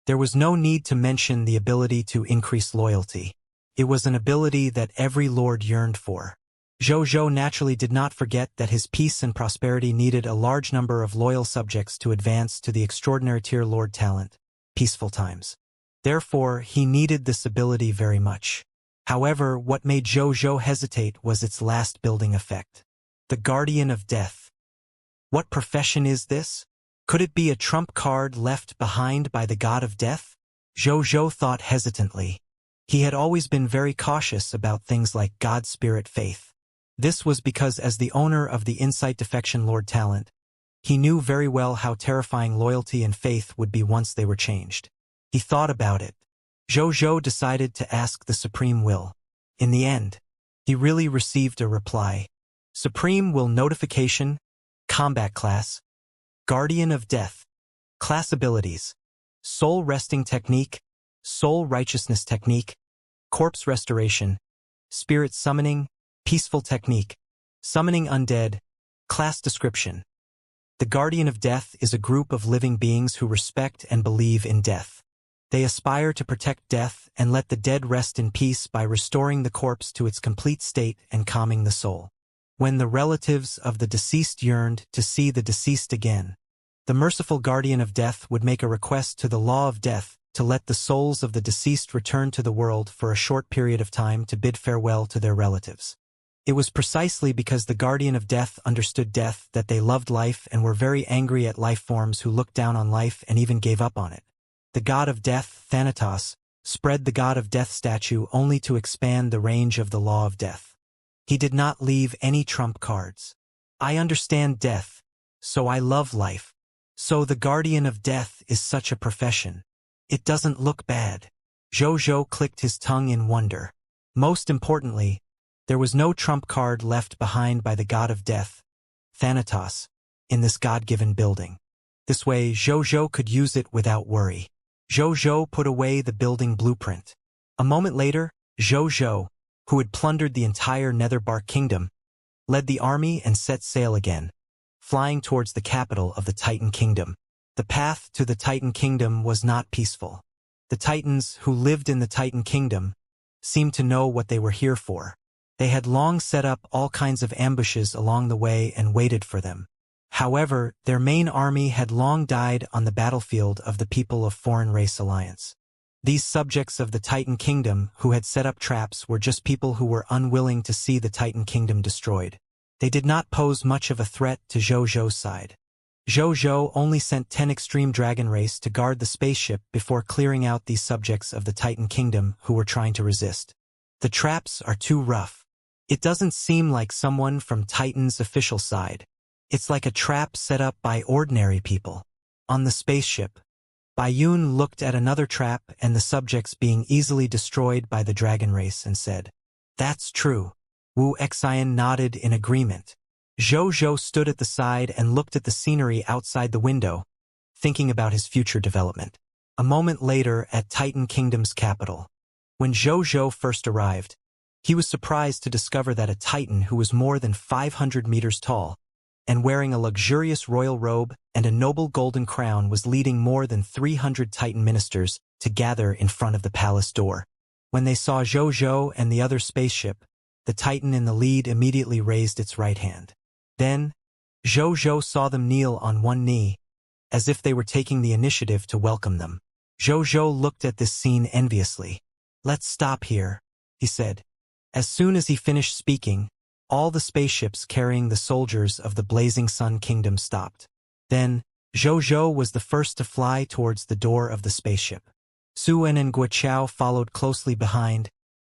There was no need to mention the ability to increase loyalty. It was an ability that every lord yearned for. Zhou naturally did not forget that his peace and prosperity needed a large number of loyal subjects to advance to the extraordinary tier lord talent. peaceful times. Therefore, he needed this ability very much. However, what made Jojo hesitate was its last building effect. The Guardian of Death. What profession is this? Could it be a trump card left behind by the god of death? Jojo thought hesitantly. He had always been very cautious about things like God Spirit faith. This was because as the owner of the Insight Defection Lord Talent, he knew very well how terrifying loyalty and faith would be once they were changed. He thought about it. Jojo decided to ask the Supreme Will. In the end, he really received a reply. Supreme Will Notification, Combat Class, Guardian of Death, Class Abilities, Soul Resting Technique, Soul Righteousness Technique, Corpse Restoration, Spirit Summoning, Peaceful Technique, Summoning Undead, Class Description. The Guardian of Death is a group of living beings who respect and believe in death. They aspire to protect death and let the dead rest in peace by restoring the corpse to its complete state and calming the soul. When the relatives of the deceased yearned to see the deceased again, the merciful Guardian of Death would make a request to the law of death to let the souls of the deceased return to the world for a short period of time to bid farewell to their relatives. It was precisely because the Guardian of Death understood death that they loved life and were very angry at life forms who looked down on life and even gave up on it. The god of death, Thanatos, spread the god of death statue only to expand the range of the law of death. He did not leave any trump cards. I understand death, so I love life. So the Guardian of Death is such a profession. It doesn't look bad. Jojo clicked his tongue in wonder. Most importantly, there was no trump card left behind by the god of death, Thanatos, in this God-given building. This way, Jojo could use it without worry. Jojo put away the building blueprint. A moment later, Jojo, who had plundered the entire Netherbark Kingdom, led the army and set sail again, flying towards the capital of the Titan Kingdom. The path to the Titan Kingdom was not peaceful. The Titans who lived in the Titan Kingdom seemed to know what they were here for. They had long set up all kinds of ambushes along the way and waited for them. However, their main army had long died on the battlefield of the people of Foreign Race Alliance. These subjects of the Titan Kingdom who had set up traps were just people who were unwilling to see the Titan Kingdom destroyed. They did not pose much of a threat to Jojo's side. Jojo only sent 10 extreme dragon race to guard the spaceship before clearing out these subjects of the Titan Kingdom who were trying to resist. The traps are too rough. It doesn't seem like someone from Titan's official side. It's like a trap set up by ordinary people. On the spaceship, Bayun looked at another trap and the subjects being easily destroyed by the dragon race and said, "That's true." Wu Xian nodded in agreement. Jojo stood at the side and looked at the scenery outside the window, thinking about his future development. A moment later at Titan Kingdom's capital. When Jojo first arrived, he was surprised to discover that a Titan who was more than 500 meters tall and wearing a luxurious royal robe and a noble golden crown was leading more than 300 Titan ministers to gather in front of the palace door. When they saw Jojo and the other spaceship, the Titan in the lead immediately raised its right hand. Then, Jojo saw them kneel on one knee, as if they were taking the initiative to welcome them. Jojo looked at this scene enviously. "Let's stop here," he said. As soon as he finished speaking, all the spaceships carrying the soldiers of the Blazing Sun Kingdom stopped. Then, Jojo was the first to fly towards the door of the spaceship. Suen and Guoqiao followed closely behind,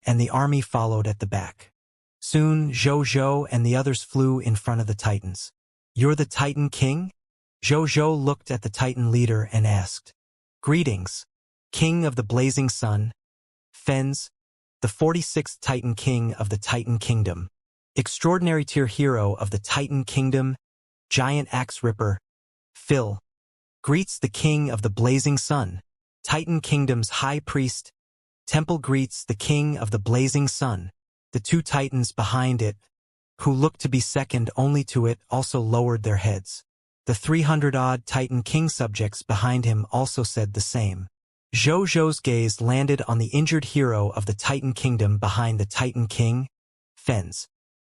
and the army followed at the back. Soon, Jojo and the others flew in front of the Titans. "You're the Titan King?" Jojo looked at the Titan leader and asked. "Greetings, King of the Blazing Sun, Fens, the 46th Titan King of the Titan Kingdom, extraordinary tier hero of the Titan Kingdom, Giant Axe Ripper, Phil, greets the King of the Blazing Sun, Titan Kingdom's High Priest, Temple greets the King of the Blazing Sun." The two Titans behind it, who looked to be second only to it, also lowered their heads. The 300-odd Titan King subjects behind him also said the same. Jojo's gaze landed on the injured hero of the Titan Kingdom behind the Titan King, Fens.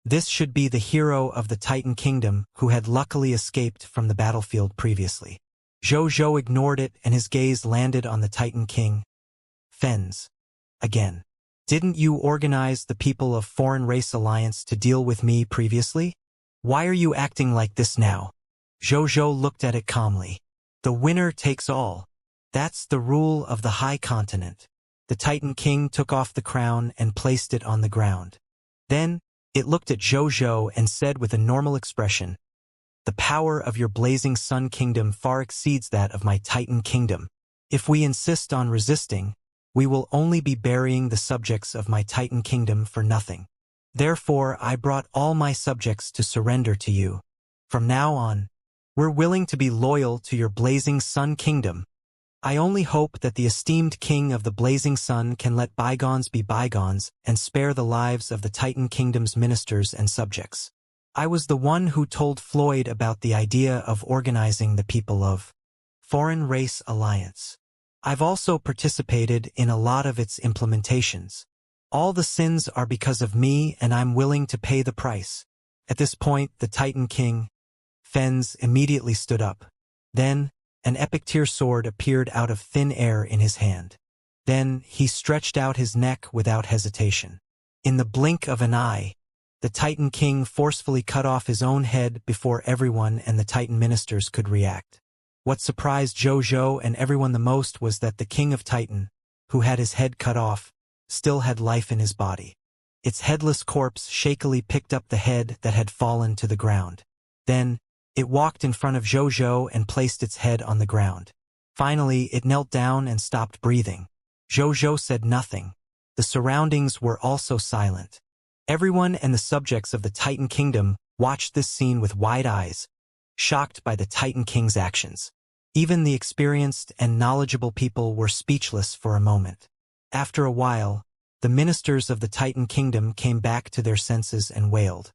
This should be the hero of the Titan Kingdom who had luckily escaped from the battlefield previously. Zhou ignored it and his gaze landed on the Titan King. Fens. Again. Didn't you organize the people of Foreign Race Alliance to deal with me previously? Why are you acting like this now? Zhou looked at it calmly. The winner takes all. That's the rule of the High Continent. The Titan King took off the crown and placed it on the ground. Then, it looked at Zhou and said with a normal expression, "The power of your blazing sun kingdom far exceeds that of my Titan kingdom. If we insist on resisting, we will only be burying the subjects of my Titan kingdom for nothing. Therefore, I brought all my subjects to surrender to you. From now on, we're willing to be loyal to your blazing sun kingdom. I only hope that the esteemed king of the blazing sun can let bygones be bygones and spare the lives of the Titan kingdom's ministers and subjects. I was the one who told Floyd about the idea of organizing the people of Foreign Race Alliance. I've also participated in a lot of its implementations. All the sins are because of me and I'm willing to pay the price." At this point, the Titan King, Fens, immediately stood up. Then, an epic tier sword appeared out of thin air in his hand. Then, he stretched out his neck without hesitation. In the blink of an eye, the Titan King forcefully cut off his own head before everyone and the Titan ministers could react. What surprised Zhou and everyone the most was that the King of Titan, who had his head cut off, still had life in his body. Its headless corpse shakily picked up the head that had fallen to the ground. Then, it walked in front of Zhou and placed its head on the ground. Finally, it knelt down and stopped breathing. Zhou said nothing. The surroundings were also silent. Everyone and the subjects of the Titan Kingdom watched this scene with wide eyes, shocked by the Titan King's actions. Even the experienced and knowledgeable people were speechless for a moment. After a while, the ministers of the Titan Kingdom came back to their senses and wailed.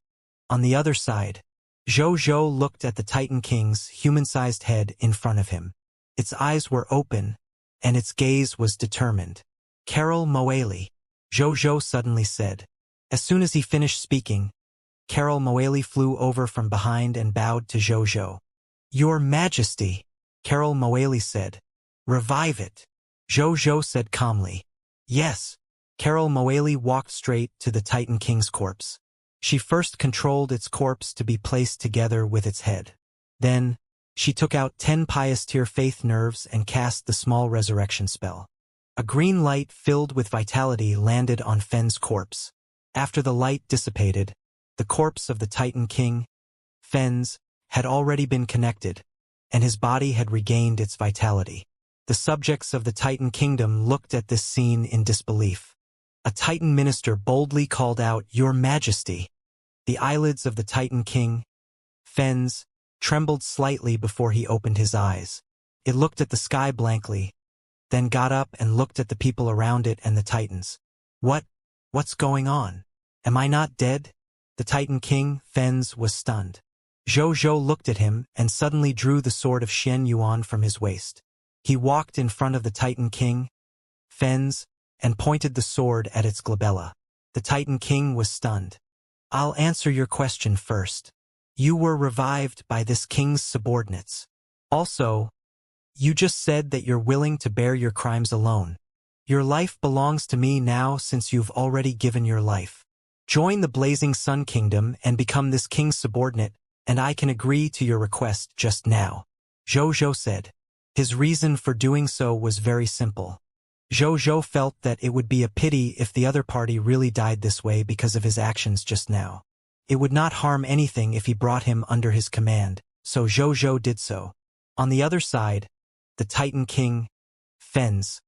On the other side, Zhou looked at the Titan King's human-sized head in front of him. Its eyes were open, and its gaze was determined. "Carol Moali," Zhou suddenly said. As soon as he finished speaking, Carol Moali flew over from behind and bowed to Zhou. "Your Majesty," Carol Moali said. "Revive it," Zhou said calmly. "Yes." Carol Moali walked straight to the Titan King's corpse. She first controlled its corpse to be placed together with its head. Then, she took out 10 pious tier faith nerves and cast the small resurrection spell. A green light filled with vitality landed on Fen's corpse. After the light dissipated, the corpse of the Titan King, Fens, had already been connected, and his body had regained its vitality. The subjects of the Titan Kingdom looked at this scene in disbelief. A Titan minister boldly called out, "Your Majesty." The eyelids of the Titan King, Fens, trembled slightly before he opened his eyes. It looked at the sky blankly, then got up and looked at the people around it and the Titans. What's going on? Am I not dead?" The Titan King, Fens, was stunned. Zhou looked at him and suddenly drew the sword of Shen Yuan from his waist. He walked in front of the Titan King, Fens, and pointed the sword at its glabella. The Titan King was stunned. "I'll answer your question first. You were revived by this king's subordinates. Also, you just said that you're willing to bear your crimes alone. Your life belongs to me now since you've already given your life. Join the Blazing Sun Kingdom and become this king's subordinate, and I can agree to your request just now," Zhou said. His reason for doing so was very simple. Zhou felt that it would be a pity if the other party really died this way because of his actions just now. It would not harm anything if he brought him under his command, so Zhou did so. On the other side, the Titan King, Fens,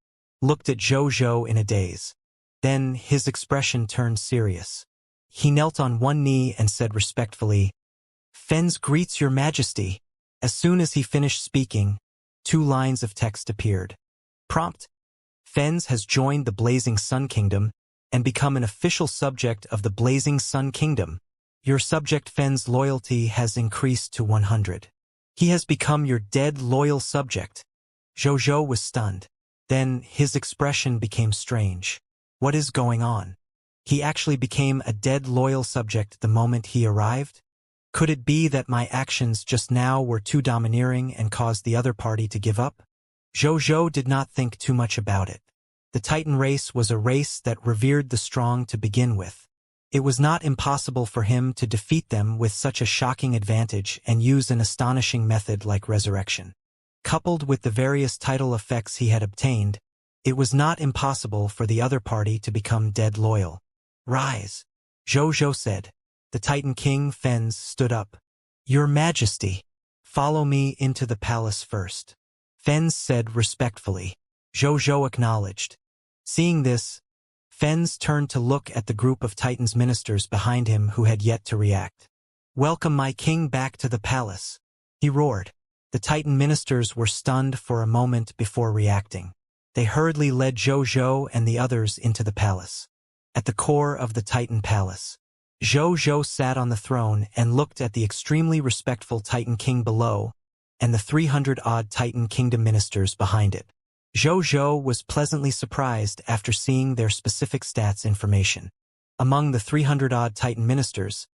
looked at Zhou in a daze. Then his expression turned serious. He knelt on one knee and said respectfully, "Fens greets your Majesty." As soon as he finished speaking, 2 lines of text appeared. Prompt: Fens has joined the Blazing Sun Kingdom and become an official subject of the Blazing Sun Kingdom. Your subject Fen's loyalty has increased to 100. He has become your dead loyal subject. Zhou was stunned. Then his expression became strange. What is going on? He actually became a dead loyal subject the moment he arrived? Could it be that my actions just now were too domineering and caused the other party to give up? Zhou did not think too much about it. The Titan race was a race that revered the strong to begin with. It was not impossible for him to defeat them with such a shocking advantage and use an astonishing method like resurrection. Coupled with the various title effects he had obtained, it was not impossible for the other party to become dead loyal. Rise, Zhou said. The Titan King Fens stood up. Your Majesty, follow me into the palace first. Fens said respectfully. Zhou acknowledged. Seeing this, Fens turned to look at the group of Titan's ministers behind him who had yet to react. Welcome my king back to the palace, he roared. The Titan ministers were stunned for a moment before reacting. They hurriedly led Zhou and the others into the palace. At the core of the Titan palace, Zhou sat on the throne and looked at the extremely respectful Titan King below and the 300-odd Titan Kingdom ministers behind it. Zhou was pleasantly surprised after seeing their specific stats information. Among the 300-odd Titan ministers,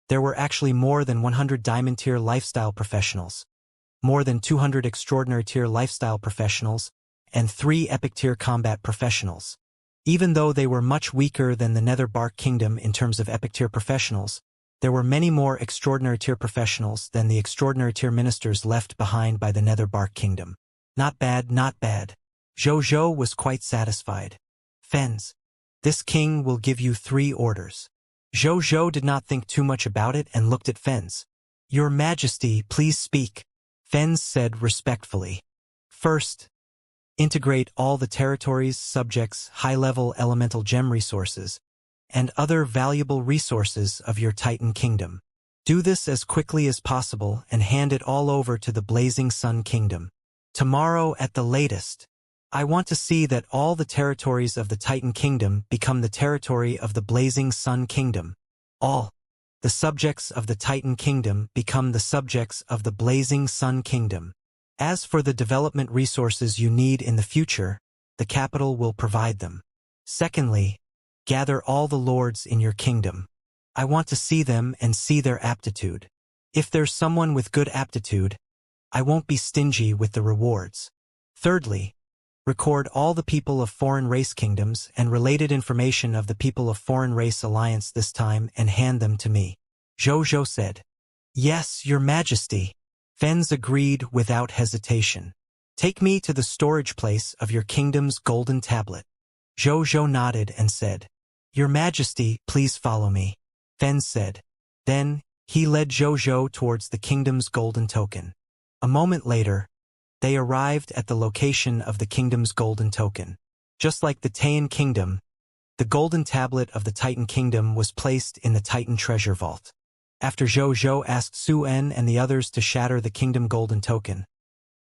there were actually more than 100 Diamond Tier lifestyle professionals, more than 200 Extraordinary Tier lifestyle professionals, and 3 Epic Tier combat professionals. Even though they were much weaker than the Netherbark Kingdom in terms of Epic Tier professionals, there were many more Extraordinary Tier professionals than the Extraordinary Tier ministers left behind by the Netherbark Kingdom. Not bad, not bad. Zhou was quite satisfied. Fens, this king will give you 3 orders. Zhou did not think too much about it and looked at Fens. Your Majesty, please speak, Fens said respectfully. First, integrate all the territories, subjects, high-level elemental gem resources, and other valuable resources of your Titan Kingdom. Do this as quickly as possible and hand it all over to the Blazing Sun Kingdom. Tomorrow at the latest, I want to see that all the territories of the Titan Kingdom become the territory of the Blazing Sun Kingdom. All the subjects of the Titan Kingdom become the subjects of the Blazing Sun Kingdom. As for the development resources you need in the future, the capital will provide them. Secondly, gather all the lords in your kingdom. I want to see them and see their aptitude. If there's someone with good aptitude, I won't be stingy with the rewards. Thirdly, record all the people of foreign race kingdoms and related information of the people of foreign race alliance this time and hand them to me. Zhou said. Yes, your Majesty. Fens agreed without hesitation. Take me to the storage place of your kingdom's golden tablet. Zhou nodded and said, Your Majesty, please follow me. Fens said. Then, he led Zhou towards the kingdom's golden token. A moment later, they arrived at the location of the kingdom's golden token. Just like the Taiyan Kingdom, the golden tablet of the Titan Kingdom was placed in the Titan treasure vault. After Zhou asked Su-En and the others to shatter the kingdom golden token,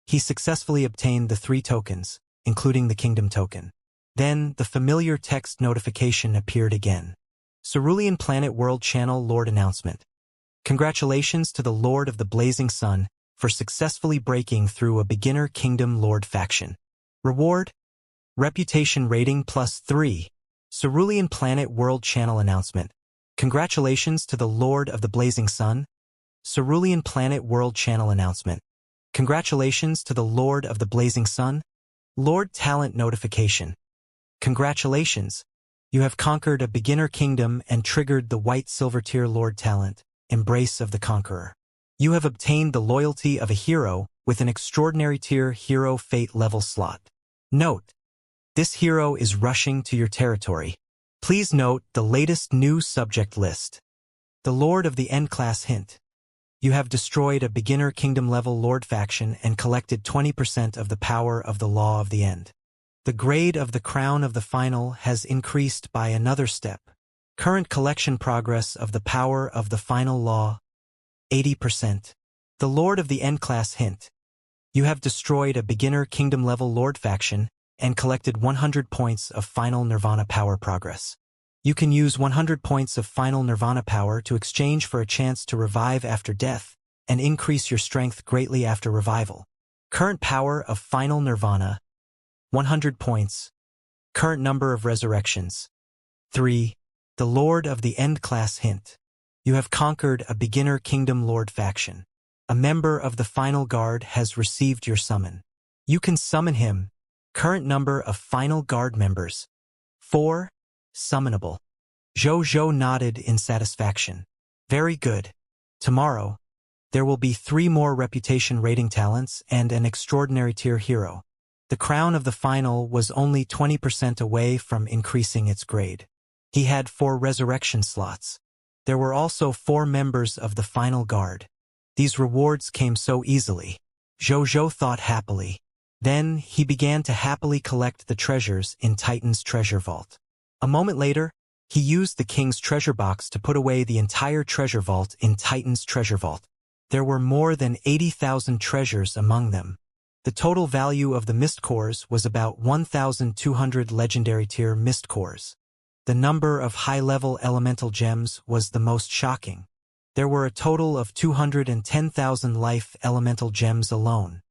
he successfully obtained the 3 tokens, including the kingdom token. Then, the familiar text notification appeared again. Cerulean Planet World Channel Lord Announcement. Congratulations to the Lord of the Blazing Sun for successfully breaking through a beginner Kingdom Lord faction. Reward: Reputation Rating +3. Cerulean Planet World Channel Announcement. Congratulations to the Lord of the Blazing Sun. Cerulean Planet World Channel Announcement. Congratulations to the Lord of the Blazing Sun. Lord Talent Notification. Congratulations. You have conquered a beginner kingdom and triggered the White Silver Tier Lord Talent, Embrace of the Conqueror. You have obtained the loyalty of a hero with an Extraordinary Tier Hero Fate level slot. Note: this hero is rushing to your territory. Please note the latest new subject list. The Lord of the End Class Hint. You have destroyed a beginner kingdom level Lord faction and collected 20% of the power of the Law of the End. The grade of the Crown of the Final has increased by another step. Current collection progress of the power of the Final Law, 80%. The Lord of the End Class Hint. You have destroyed a beginner kingdom level Lord faction and collected 100 points of Final Nirvana power progress. You can use 100 points of Final Nirvana power to exchange for a chance to revive after death and increase your strength greatly after revival. Current power of Final Nirvana, 100 points. Current number of resurrections, 3. The Lord of the End Class Hint. You have conquered a beginner Kingdom Lord faction. A member of the Final Guard has received your summon. You can summon him. Current number of Final Guard members. 4. Summonable. Zhou nodded in satisfaction. Very good. Tomorrow, there will be 3 more reputation rating talents and an extraordinary tier hero. The crown of the final was only 20% away from increasing its grade. He had 4 resurrection slots. There were also 4 members of the Final Guard. These rewards came so easily. Zhou thought happily. Then he began to happily collect the treasures in Titan's treasure vault. A moment later, he used the king's treasure box to put away the entire treasure vault in Titan's treasure vault. There were more than 80,000 treasures among them. The total value of the mist cores was about 1,200 legendary tier mist cores. The number of high-level elemental gems was the most shocking. There were a total of 210,000 life elemental gems alone.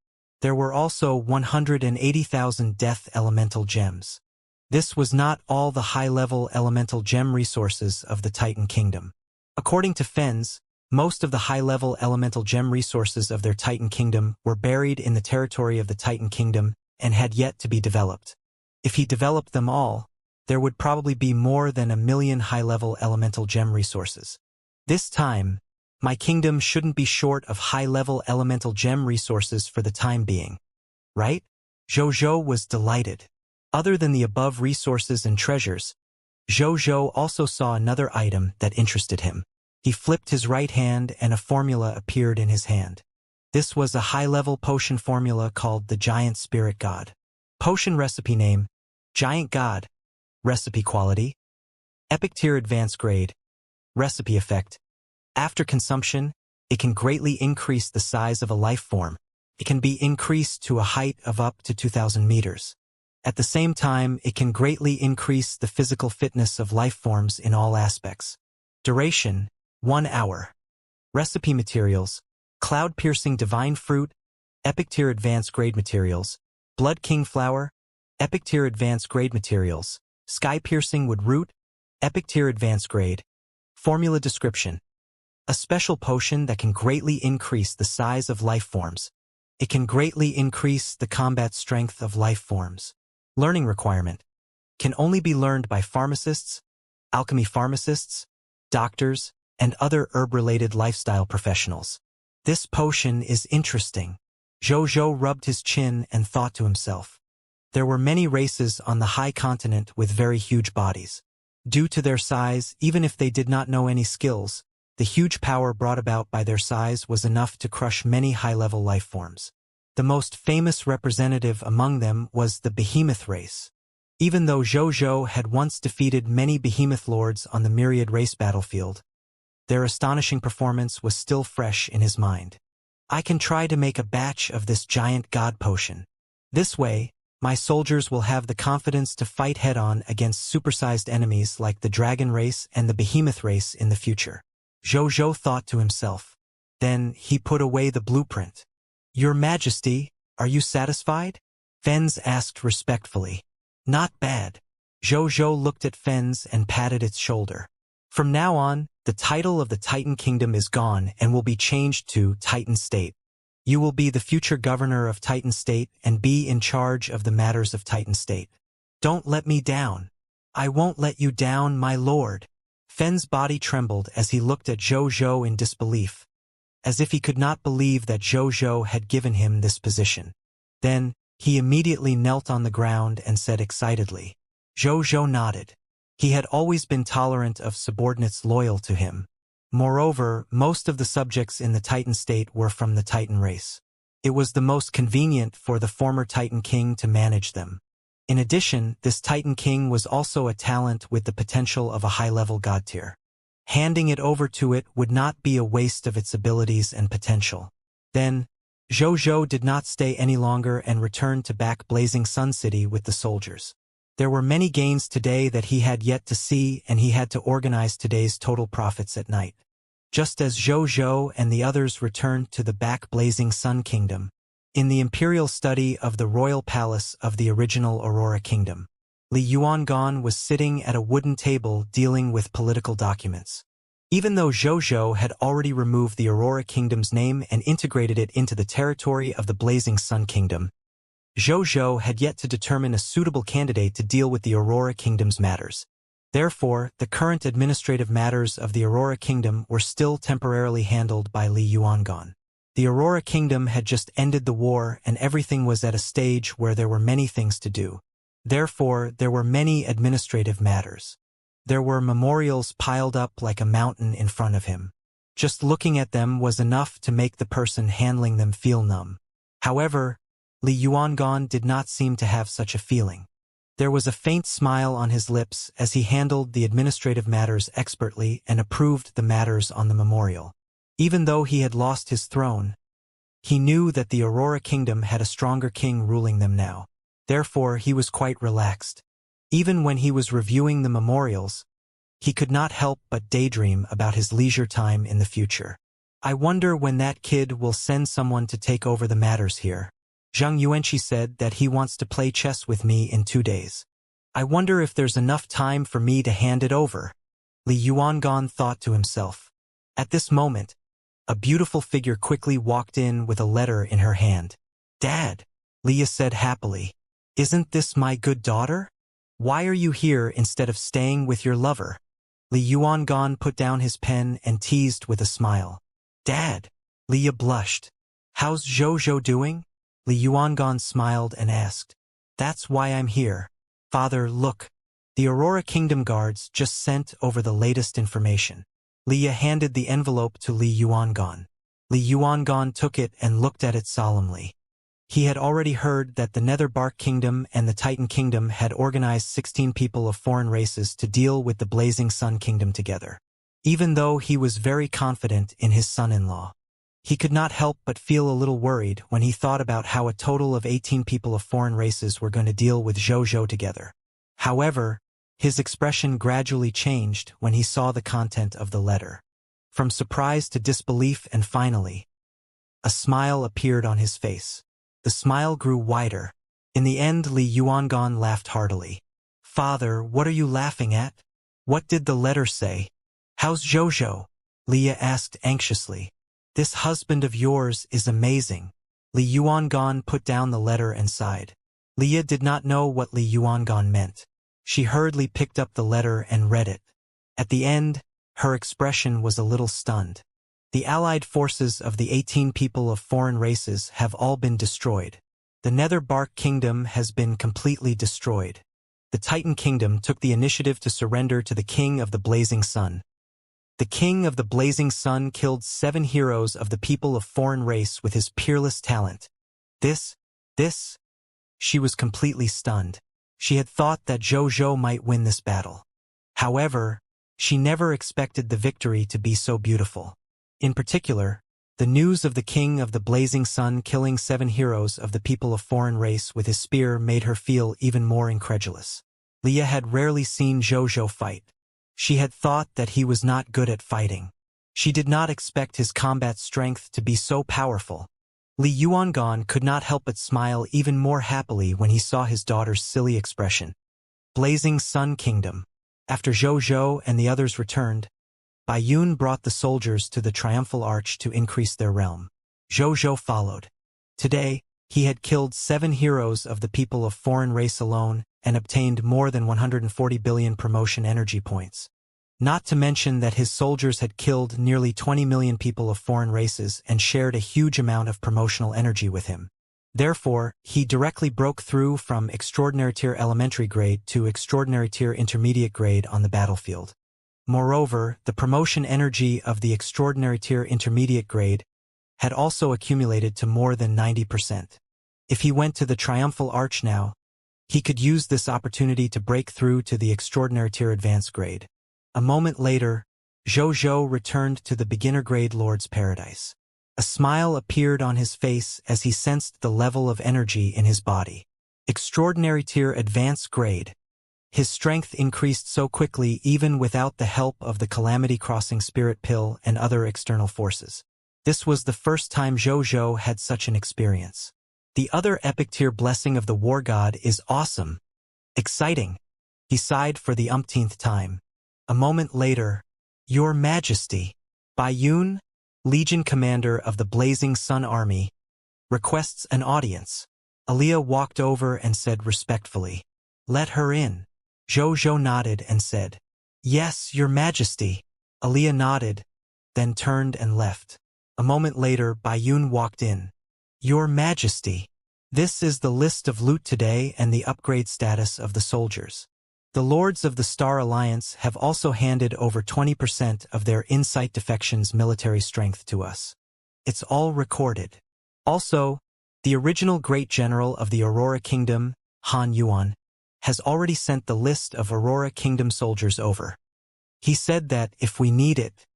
There were also 180,000 death elemental gems. This was not all the high-level elemental gem resources of the Titan Kingdom. According to Fens, most of the high-level elemental gem resources of their Titan Kingdom were buried in the territory of the Titan Kingdom and had yet to be developed. If he developed them all, there would probably be more than 1 million high-level elemental gem resources. This time, my kingdom shouldn't be short of high-level elemental gem resources for the time being. Right? Zhou was delighted. Other than the above resources and treasures, Zhou also saw another item that interested him. He flipped his right hand and a formula appeared in his hand. This was a high-level potion formula called the Giant Spirit God. Potion recipe name, Giant God. Recipe quality, Epic Tier Advanced Grade. Recipe effect, after consumption, it can greatly increase the size of a life form. It can be increased to a height of up to 2,000 meters. At the same time, it can greatly increase the physical fitness of life forms in all aspects. Duration, 1 hour. Recipe materials, Cloud-Piercing Divine Fruit, Epic Tier Advanced Grade Materials, Blood King Flower, Epic Tier Advanced Grade Materials, Sky-Piercing Wood Root, Epic Tier Advanced Grade. Formula description. A special potion that can greatly increase the size of life forms. It can greatly increase the combat strength of life forms. Learning requirement. Can only be learned by pharmacists, alchemy pharmacists, doctors, and other herb-related lifestyle professionals. This potion is interesting. Zhou rubbed his chin and thought to himself. There were many races on the high continent with very huge bodies. Due to their size, even if they did not know any skills, the huge power brought about by their size was enough to crush many high-level life forms. The most famous representative among them was the Behemoth race. Even though Zhou had once defeated many Behemoth lords on the Myriad race battlefield, their astonishing performance was still fresh in his mind. I can try to make a batch of this giant god potion. This way, my soldiers will have the confidence to fight head-on against supersized enemies like the Dragon race and the Behemoth race in the future. Zhou thought to himself. Then he put away the blueprint. Your Majesty, are you satisfied? Fens asked respectfully. Not bad. Zhou looked at Fens and patted its shoulder. From now on, the title of the Titan Kingdom is gone and will be changed to Titan State. You will be the future governor of Titan State and be in charge of the matters of Titan State. Don't let me down. I won't let you down, my lord. Fen's body trembled as he looked at Zhou in disbelief, as if he could not believe that Zhou had given him this position. Then, he immediately knelt on the ground and said excitedly. Zhou nodded. He had always been tolerant of subordinates loyal to him. Moreover, most of the subjects in the Titan state were from the Titan race. It was the most convenient for the former Titan king to manage them. In addition, this Titan king was also a talent with the potential of a high-level god tier. Handing it over to it would not be a waste of its abilities and potential. Then, Zhou did not stay any longer and returned to back Blazing Sun City with the soldiers. There were many gains today that he had yet to see, and he had to organize today's total profits at night. Just as Zhou and the others returned to the back Blazing Sun Kingdom, in the imperial study of the royal palace of the original Aurora Kingdom, Li Yuangan was sitting at a wooden table dealing with political documents. Even though Zhou had already removed the Aurora Kingdom's name and integrated it into the territory of the Blazing Sun Kingdom, Zhou had yet to determine a suitable candidate to deal with the Aurora Kingdom's matters. Therefore, the current administrative matters of the Aurora Kingdom were still temporarily handled by Li Yuangan. The Aurora Kingdom had just ended the war and everything was at a stage where there were many things to do. Therefore, there were many administrative matters. There were memorials piled up like a mountain in front of him. Just looking at them was enough to make the person handling them feel numb. However, Li Yuangan did not seem to have such a feeling. There was a faint smile on his lips as he handled the administrative matters expertly and approved the matters on the memorial. Even though he had lost his throne, he knew that the Aurora Kingdom had a stronger king ruling them now. Therefore, he was quite relaxed. Even when he was reviewing the memorials, he could not help but daydream about his leisure time in the future. I wonder when that kid will send someone to take over the matters here. Zhang Yuanqi said that he wants to play chess with me in 2 days. I wonder if there's enough time for me to hand it over. Li Yuangan thought to himself. At this moment, a beautiful figure quickly walked in with a letter in her hand. Dad, Leah said happily. Isn't this my good daughter? Why are you here instead of staying with your lover? Li Yuangan put down his pen and teased with a smile. Dad, Leah blushed. How's Zhou doing? Li Yuangan smiled and asked. That's why I'm here. Father, look. The Aurora Kingdom guards just sent over the latest information. Leah handed the envelope to Li Yuangan. Li Yuangan took it and looked at it solemnly. He had already heard that the Netherbark Kingdom and the Titan Kingdom had organized 16 people of foreign races to deal with the Blazing Sun Kingdom together. Even though he was very confident in his son-in-law, he could not help but feel a little worried when he thought about how a total of 18 people of foreign races were going to deal with Zhou together. However, his expression gradually changed when he saw the content of the letter. From surprise to disbelief and finally, a smile appeared on his face. The smile grew wider. In the end, Li Yuangan laughed heartily. Father, what are you laughing at? What did the letter say? How's Zhou? Leah asked anxiously. This husband of yours is amazing. Li Yuangan put down the letter and sighed. Leah did not know what Li Yuangan meant. She hurriedly picked up the letter and read it. At the end, her expression was a little stunned. The allied forces of the 18 people of foreign races have all been destroyed. The Netherbark Kingdom has been completely destroyed. The Titan Kingdom took the initiative to surrender to the King of the Blazing Sun. The King of the Blazing Sun killed 7 heroes of the people of foreign race with his peerless talent. This? She was completely stunned. She had thought that Zhou might win this battle. However, she never expected the victory to be so beautiful. In particular, the news of the King of the Blazing Sun killing 7 heroes of the people of foreign race with his spear made her feel even more incredulous. Leah had rarely seen Zhou fight. She had thought that he was not good at fighting. She did not expect his combat strength to be so powerful. Li Yuangan could not help but smile even more happily when he saw his daughter's silly expression. Blazing Sun Kingdom. After Zhou and the others returned, Baiyun brought the soldiers to the Triumphal Arch to increase their realm. Zhou followed. Today, he had killed 7 heroes of the people of foreign race alone and obtained more than 140 billion promotion energy points. Not to mention that his soldiers had killed nearly 20 million people of foreign races and shared a huge amount of promotional energy with him. Therefore, he directly broke through from Extraordinary Tier Elementary Grade to Extraordinary Tier Intermediate Grade on the battlefield. Moreover, the promotion energy of the Extraordinary Tier Intermediate Grade had also accumulated to more than 90%. If he went to the Triumphal Arch now, he could use this opportunity to break through to the Extraordinary Tier Advanced Grade. A moment later, Zhou returned to the Beginner Grade Lord's Paradise. A smile appeared on his face as he sensed the level of energy in his body. Extraordinary Tier Advanced Grade. His strength increased so quickly even without the help of the Calamity Crossing Spirit Pill and other external forces. This was the first time Zhou had such an experience. The other epic tier blessing of the War God is awesome. Exciting. He sighed for the umpteenth time. A moment later, Your Majesty. Bayun, Legion Commander of the Blazing Sun Army, requests an audience. Aliyah walked over and said respectfully, "Let her in." Zhou nodded and said, "Yes, Your Majesty." Aliyah nodded, then turned and left. A moment later, Bayun walked in. "Your Majesty, this is the list of loot today and the upgrade status of the soldiers. The Lords of the Star Alliance have also handed over 20% of their Insight Defection's military strength to us. It's all recorded. Also, the original Great General of the Aurora Kingdom, Han Yuan, has already sent the list of Aurora Kingdom soldiers over. He said that, if we need it,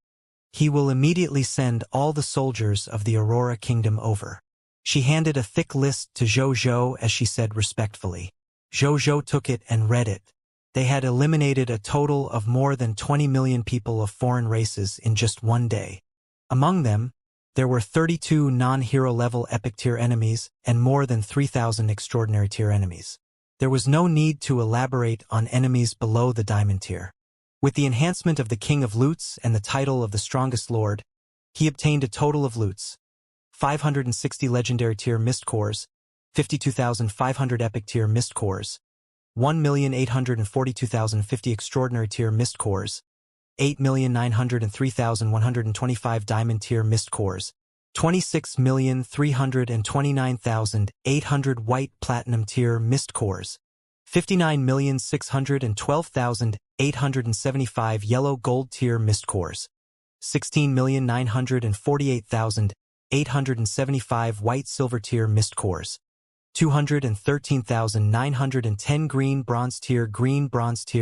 he will immediately send all the soldiers of the Aurora Kingdom over." She handed a thick list to Zhou as she said respectfully. Zhou took it and read it. They had eliminated a total of more than 20 million people of foreign races in just one day. Among them, there were 32 non-hero level epic tier enemies and more than 3,000 extraordinary tier enemies. There was no need to elaborate on enemies below the diamond tier. With the enhancement of the King of Loots and the title of the Strongest Lord, he obtained a total of loots: 560 legendary tier mist cores, 52,500 epic tier mist cores, 1,842,050 extraordinary tier mist cores, 8,903,125 diamond tier mist cores, 26,329,800 white platinum tier mist cores, 59,612,875 yellow gold tier mist cores, 16,948,875 white silver tier mist cores, 213,910 green bronze tier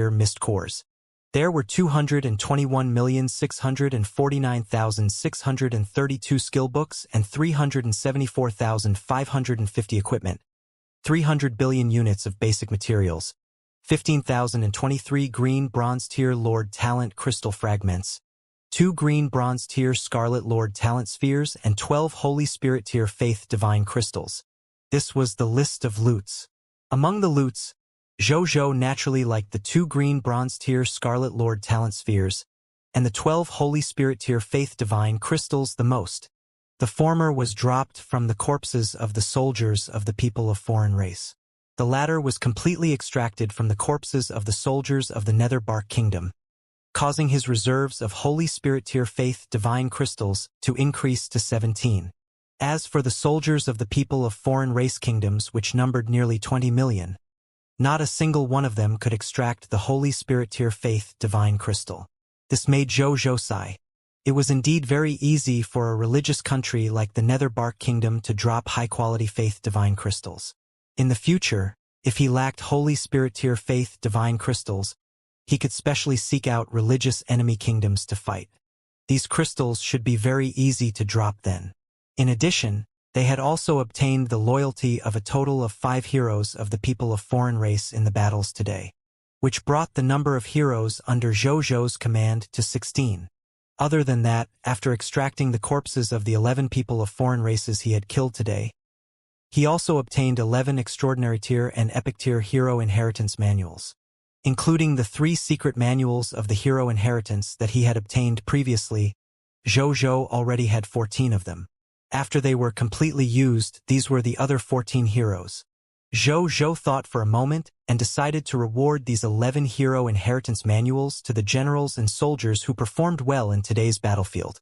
mist cores. There were 221,649,632 skill books and 374,550 equipment, 300 billion units of basic materials, 15,023 green bronze tier Lord Talent crystal fragments, 2 green bronze tier Scarlet Lord Talent spheres, and 12 Holy Spirit tier Faith Divine crystals. This was the list of loots. Among the loots, Zhou naturally liked the 2 green bronze tier Scarlet Lord Talent spheres and the 12 Holy Spirit tier Faith Divine crystals the most. The former was dropped from the corpses of the soldiers of the people of foreign race. The latter was completely extracted from the corpses of the soldiers of the Netherbark Kingdom, causing his reserves of Holy Spirit tier Faith Divine crystals to increase to 17. As for the soldiers of the people of foreign race kingdoms, which numbered nearly 20 million, not a single one of them could extract the Holy Spirit tier Faith Divine crystal. This made Zhou sigh. It was indeed very easy for a religious country like the Netherbark Kingdom to drop high-quality Faith Divine crystals. In the future, if he lacked Holy Spirit tier Faith Divine crystals, he could specially seek out religious enemy kingdoms to fight. These crystals should be very easy to drop then. In addition, they had also obtained the loyalty of a total of 5 heroes of the people of foreign race in the battles today, which brought the number of heroes under Zhou's command to 16. Other than that, after extracting the corpses of the 11 people of foreign races he had killed today, he also obtained 11 extraordinary tier and epic tier hero inheritance manuals, including the 3 secret manuals of the hero inheritance that he had obtained previously. Zhou already had 14 of them. After they were completely used, these were the other 14 heroes. Zhou thought for a moment and decided to reward these 11 hero inheritance manuals to the generals and soldiers who performed well in today's battlefield,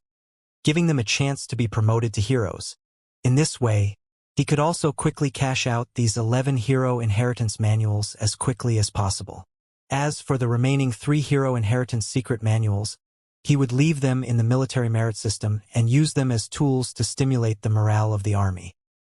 giving them a chance to be promoted to heroes. In this way, he could also quickly cash out these 11 hero inheritance manuals as quickly as possible. As for the remaining 3 hero inheritance secret manuals, he would leave them in the military merit system and use them as tools to stimulate the morale of the army.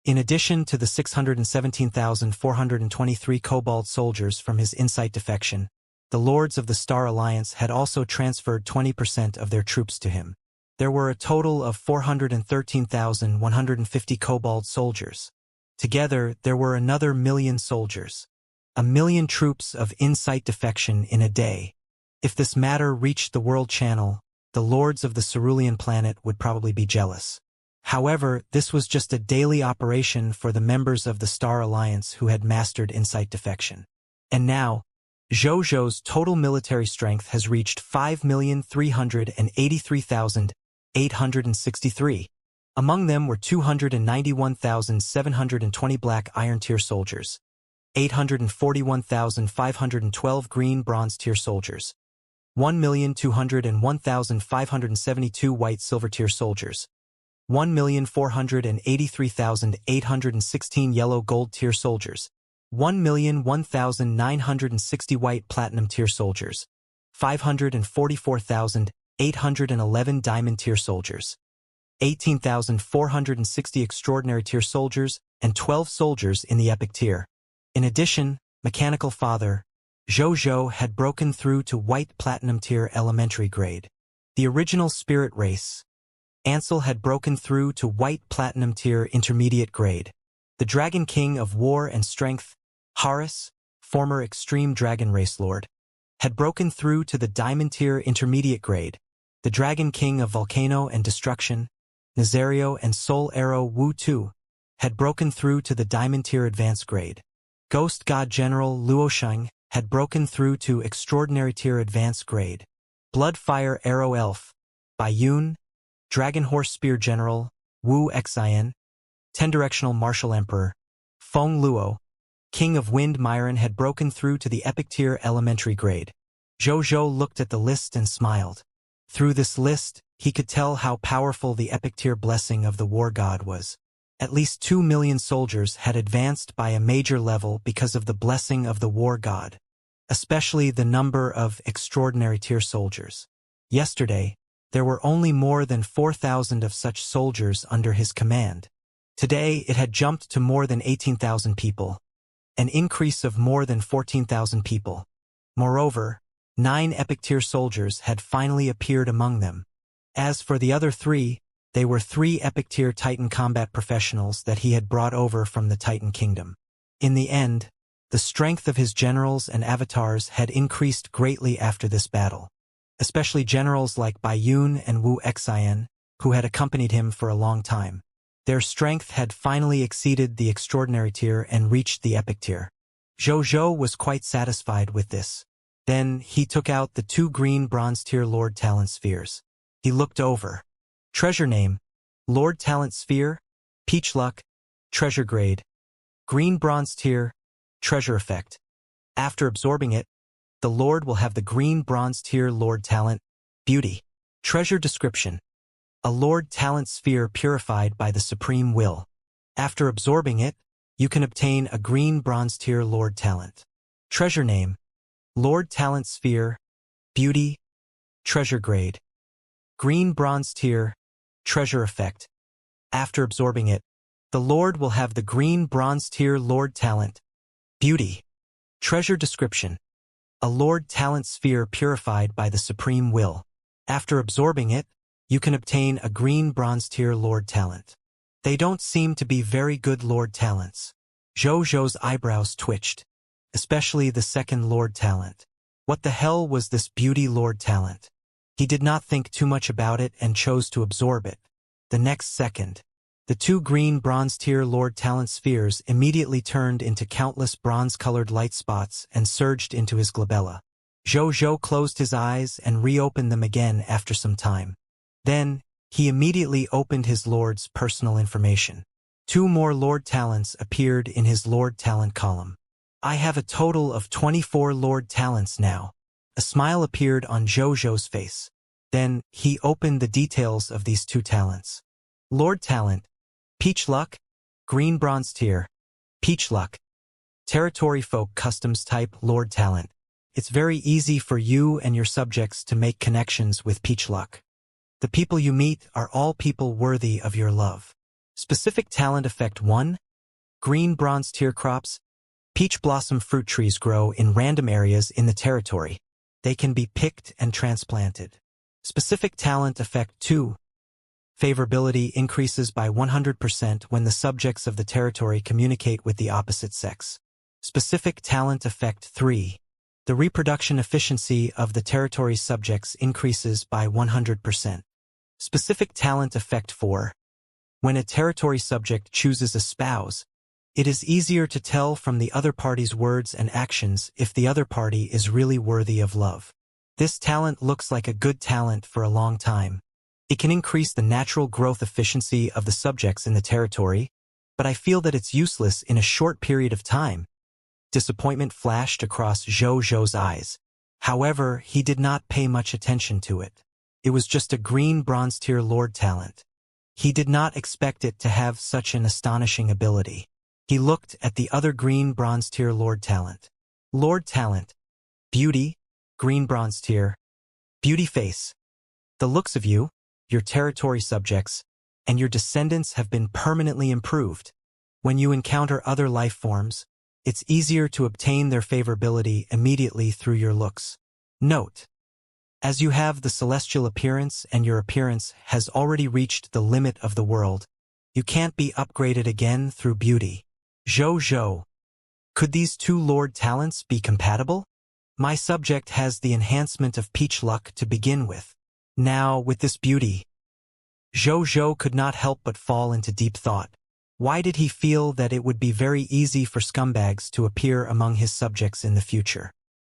In addition to the 617,423 Kobold soldiers from his Insight defection, the Lords of the Star Alliance had also transferred 20% of their troops to him. There were a total of 413,150 Kobold soldiers. Together, there were another 1,000,000 soldiers. 1,000,000 troops of Insight defection in a day. If this matter reached the World Channel, the Lords of the Cerulean planet would probably be jealous. However, this was just a daily operation for the members of the Star Alliance who had mastered Insight defection. And now, Zhou total military strength has reached 5,383,863. Among them were 291,720 black iron tier soldiers, 841,512 green bronze tier soldiers, 1,201,572 white silver tier soldiers, 1,483,816 yellow gold tier soldiers, 1,001,960 white platinum tier soldiers, 544,811 diamond tier soldiers, 18,460 extraordinary tier soldiers, and 12 soldiers in the epic tier. In addition, Mechanical Father, Zhou had broken through to white platinum tier elementary grade. The original spirit race, Ansel, had broken through to white platinum tier intermediate grade. The Dragon King of War and Strength, Horus, former extreme dragon race lord, had broken through to the diamond tier intermediate grade. The Dragon King of Volcano and Destruction, Nazario and Soul Arrow Wu Tu, had broken through to the diamond tier advanced grade. Ghost God General Luosheng had broken through to extraordinary tier advanced grade. Bloodfire Arrow Elf, Baiyun, Dragon Horse Spear General Wu Xian, Ten-Directional Martial Emperor Feng Luo, King of Wind Myron had broken through to the epic tier elementary grade. Zhou looked at the list and smiled. Through this list, he could tell how powerful the epic tier blessing of the war god was. At least 2 million soldiers had advanced by a major level because of the blessing of the war god, especially the number of extraordinary tier soldiers. Yesterday, there were only more than 4,000 of such soldiers under his command. Today, it had jumped to more than 18,000 people, an increase of more than 14,000 people. Moreover, 9 epic tier soldiers had finally appeared among them. As for the other 3, they were 3 epic tier Titan combat professionals that he had brought over from the Titan Kingdom. In the end, the strength of his generals and avatars had increased greatly after this battle, especially generals like Baiyun and Wu Xian, who had accompanied him for a long time. Their strength had finally exceeded the extraordinary tier and reached the epic tier. Zhou was quite satisfied with this. Then he took out the 2 green bronze tier Lord Talent Spheres. He looked over. Treasure name, Lord Talent Sphere, Peach Luck, Treasure Grade, Green Bronze Tier, Treasure Effect. After absorbing it, the Lord will have the Green Bronze Tier Lord Talent, Beauty. Treasure Description: a Lord Talent Sphere purified by the Supreme Will. After absorbing it, you can obtain a Green Bronze Tier Lord Talent. Treasure name, Lord Talent Sphere, Beauty, Treasure Grade, Green Bronze Tier, Treasure Effect. After absorbing it, the Lord will have the Green Bronze Tier Lord Talent, Beauty. Treasure Description: a Lord Talent Sphere purified by the Supreme Will. After absorbing it, you can obtain a Green Bronze Tier Lord Talent. They don't seem to be very good Lord Talents. Zhou's eyebrows twitched, especially the second Lord Talent. What the hell was this Beauty Lord Talent? He did not think too much about it and chose to absorb it. The next second, the 2 green bronze tier Lord Talent spheres immediately turned into countless bronze-colored light spots and surged into his glabella. Zhou closed his eyes and reopened them again after some time. Then, he immediately opened his Lord's personal information. 2 more Lord Talents appeared in his Lord Talent column. I have a total of 24 Lord Talents now. A smile appeared on Zhou's face. Then, he opened the details of these 2 talents. Lord Talent, Peach Luck, Green Bronze Tier, Peach Luck. Territory Folk Customs Type Lord Talent. It's very easy for you and your subjects to make connections with Peach Luck. The people you meet are all people worthy of your love. Specific Talent Effect 1. Green Bronze Tier Crops. Peach blossom fruit trees grow in random areas in the territory. They can be picked and transplanted. Specific Talent Effect 2. Favorability increases by 100% when the subjects of the territory communicate with the opposite sex. Specific Talent Effect 3. The reproduction efficiency of the territory's subjects increases by 100%. Specific Talent Effect 4. When a territory subject chooses a spouse, It is easier to tell from the other party's words and actions if the other party is really worthy of love. This talent looks like a good talent for a long time. It can increase the natural growth efficiency of the subjects in the territory, but I feel that it's useless in a short period of time. Disappointment flashed across Zhou's eyes. However, he did not pay much attention to it. It was just a green bronze-tier lord talent. He did not expect it to have such an astonishing ability. He looked at the other green bronze-tier lord talent. Lord talent. Beauty. Green bronze-tier. Beauty face. The looks of you, your territory subjects, and your descendants have been permanently improved. When you encounter other life forms, it's easier to obtain their favorability immediately through your looks. Note: as you have the celestial appearance and your appearance has already reached the limit of the world, you can't be upgraded again through beauty. Zhou. Could these two lord talents be compatible? My subject has the enhancement of peach luck to begin with. Now, with this beauty, Zhou could not help but fall into deep thought. Why did he feel that it would be very easy for scumbags to appear among his subjects in the future?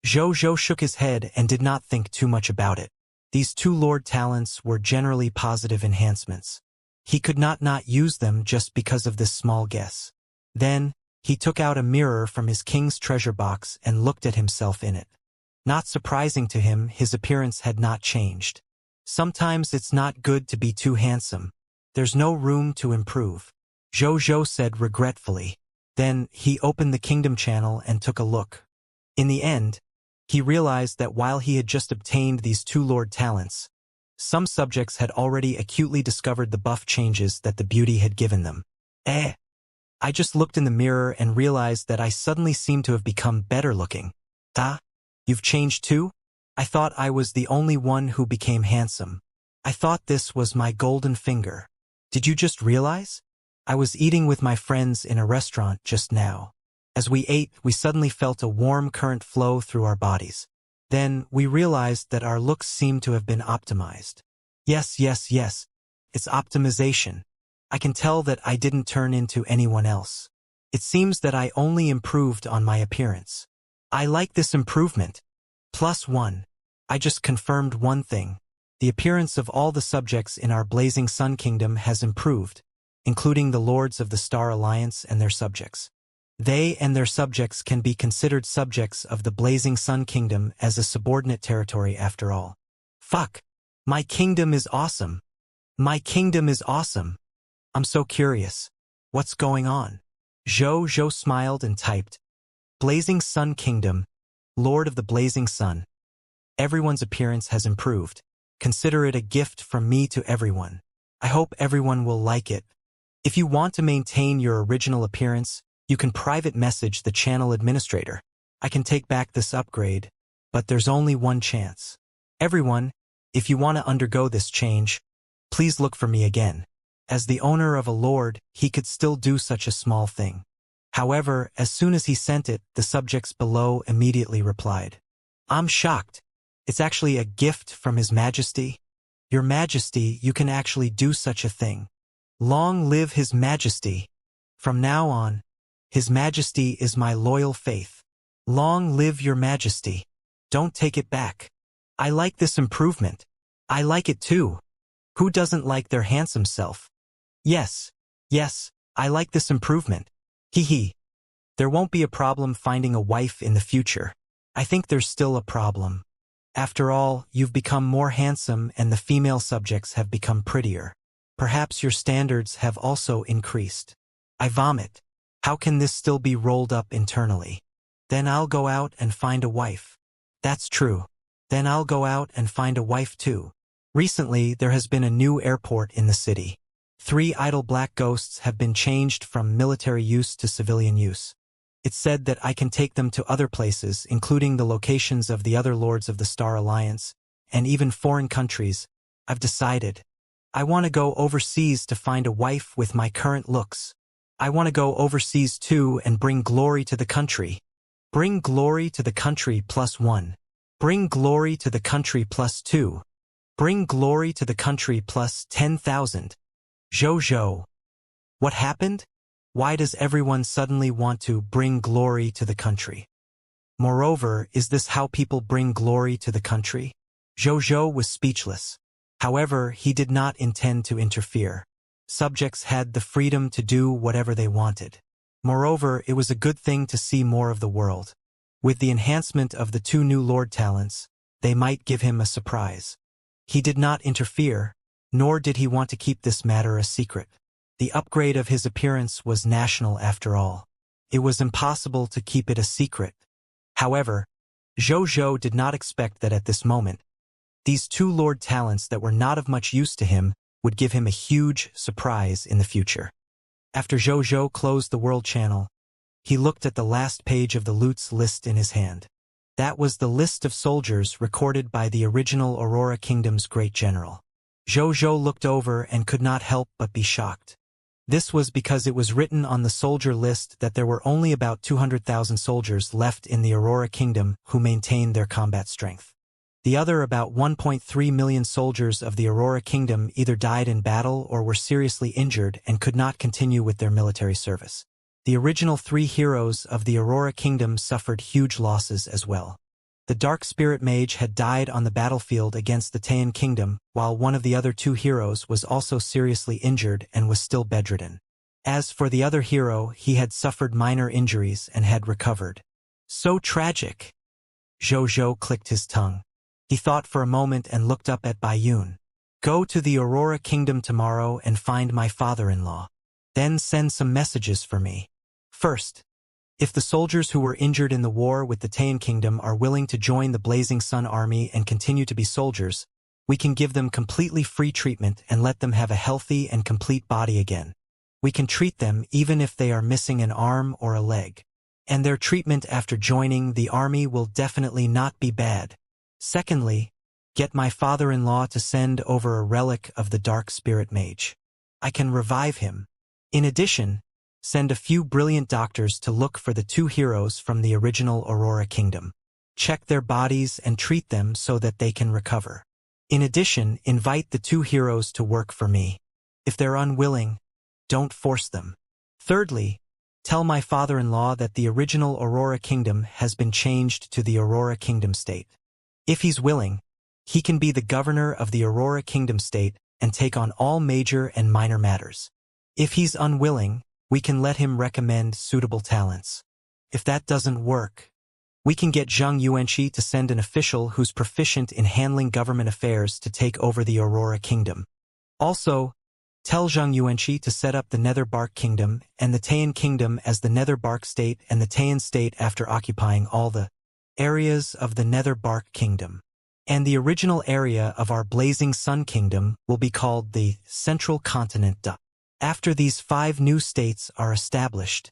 Zhou shook his head and did not think too much about it. These two lord talents were generally positive enhancements. He could not use them just because of this small guess. Then, he took out a mirror from his king's treasure box and looked at himself in it. Not surprising to him, his appearance had not changed. Sometimes it's not good to be too handsome. There's no room to improve. Zhou said regretfully. Then, he opened the kingdom channel and took a look. In the end, he realized that while he had just obtained these two lord talents, some subjects had already acutely discovered the buff changes that the beauty had given them. I just looked in the mirror and realized that I suddenly seemed to have become better looking. You've changed too? I thought I was the only one who became handsome. I thought this was my golden finger. Did you just realize? I was eating with my friends in a restaurant just now. As we ate, we suddenly felt a warm current flow through our bodies. Then, we realized that our looks seemed to have been optimized. Yes. It's optimization. I can tell that I didn't turn into anyone else. It seems that I only improved on my appearance. I like this improvement. +1. I just confirmed one thing. The appearance of all the subjects in our Blazing Sun Kingdom has improved, including the Lords of the Star Alliance and their subjects. They and their subjects can be considered subjects of the Blazing Sun Kingdom as a subordinate territory after all. Fuck. My kingdom is awesome. My kingdom is awesome. I'm so curious. What's going on? Zhou smiled and typed. Blazing Sun Kingdom, Lord of the Blazing Sun. Everyone's appearance has improved. Consider it a gift from me to everyone. I hope everyone will like it. If you want to maintain your original appearance, you can private message the channel administrator. I can take back this upgrade, but there's only one chance. Everyone, if you want to undergo this change, please look for me again. As the owner of a lord, he could still do such a small thing. However, as soon as he sent it, the subjects below immediately replied. I'm shocked. It's actually a gift from His Majesty. Your Majesty, you can actually do such a thing. Long live His Majesty. From now on, His Majesty is my loyal faith. Long live Your Majesty. Don't take it back. I like this improvement. I like it too. Who doesn't like their handsome self? Yes, I like this improvement. Hee. There won't be a problem finding a wife in the future. I think there's still a problem. After all, you've become more handsome and the female subjects have become prettier. Perhaps your standards have also increased. I vomit. How can this still be rolled up internally? Then I'll go out and find a wife. That's true. Then I'll go out and find a wife too. Recently, there has been a new airport in the city. 3 idle black ghosts have been changed from military use to civilian use. It's said that I can take them to other places, including the locations of the other Lords of the Star Alliance, and even foreign countries. I've decided. I want to go overseas to find a wife with my current looks. I want to go overseas too and bring glory to the country. Bring glory to the country +1. Bring glory to the country +2. Bring glory to the country +10,000. Zhou. What happened? Why does everyone suddenly want to bring glory to the country? Moreover, is this how people bring glory to the country? Zhou was speechless. However, he did not intend to interfere. Subjects had the freedom to do whatever they wanted. Moreover, it was a good thing to see more of the world. With the enhancement of the 2 new Lord talents, they might give him a surprise. He did not interfere, nor did he want to keep this matter a secret. The upgrade of his appearance was national after all. It was impossible to keep it a secret. However, Zhou did not expect that at this moment, these 2 Lord talents that were not of much use to him would give him a huge surprise in the future. After Zhou closed the world channel, he looked at the last page of the loot's list in his hand. That was the list of soldiers recorded by the original Aurora Kingdom's great general. Zhou looked over and could not help but be shocked. This was because it was written on the soldier list that there were only about 200,000 soldiers left in the Aurora Kingdom who maintained their combat strength. The other about 1.3 million soldiers of the Aurora Kingdom either died in battle or were seriously injured and could not continue with their military service. The original 3 heroes of the Aurora Kingdom suffered huge losses as well. The Dark Spirit Mage had died on the battlefield against the Taiyan Kingdom, while one of the other 2 heroes was also seriously injured and was still bedridden. As for the other hero, he had suffered minor injuries and had recovered. So tragic! Zhou clicked his tongue. He thought for a moment and looked up at Baiyun. Go to the Aurora Kingdom tomorrow and find my father-in-law. Then send some messages for me. First, if the soldiers who were injured in the war with the Taiyan Kingdom are willing to join the Blazing Sun Army and continue to be soldiers, we can give them completely free treatment and let them have a healthy and complete body again. We can treat them even if they are missing an arm or a leg. And their treatment after joining the army will definitely not be bad. Secondly, get my father-in-law to send over a relic of the Dark Spirit Mage. I can revive him. In addition, send a few brilliant doctors to look for the 2 heroes from the original Aurora Kingdom. Check their bodies and treat them so that they can recover. In addition, invite the 2 heroes to work for me. If they're unwilling, don't force them. Thirdly, tell my father-in-law that the original Aurora Kingdom has been changed to the Aurora Kingdom State. If he's willing, he can be the governor of the Aurora Kingdom State and take on all major and minor matters. If he's unwilling, we can let him recommend suitable talents. If that doesn't work, we can get Zhang Yuanqi to send an official who's proficient in handling government affairs to take over the Aurora Kingdom. Also, tell Zhang Yuanqi to set up the Netherbark Kingdom and the Taiyan Kingdom as the Netherbark State and the Taiyan State after occupying all the areas of the Netherbark Kingdom. And the original area of our Blazing Sun Kingdom will be called the Central Continent. After these 5 new states are established,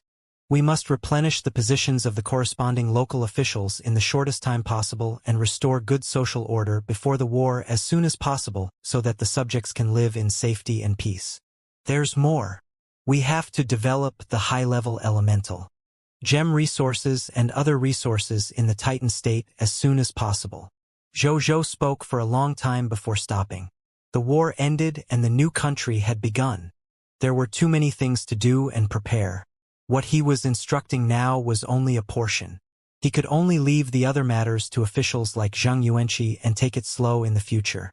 we must replenish the positions of the corresponding local officials in the shortest time possible and restore good social order before the war as soon as possible so that the subjects can live in safety and peace. There's more. We have to develop the high-level elemental gem resources and other resources in the Titan state as soon as possible. Zhou spoke for a long time before stopping. The war ended and the new country had begun. There were too many things to do and prepare. What he was instructing now was only a portion. He could only leave the other matters to officials like Zhang Yuanqi and take it slow in the future.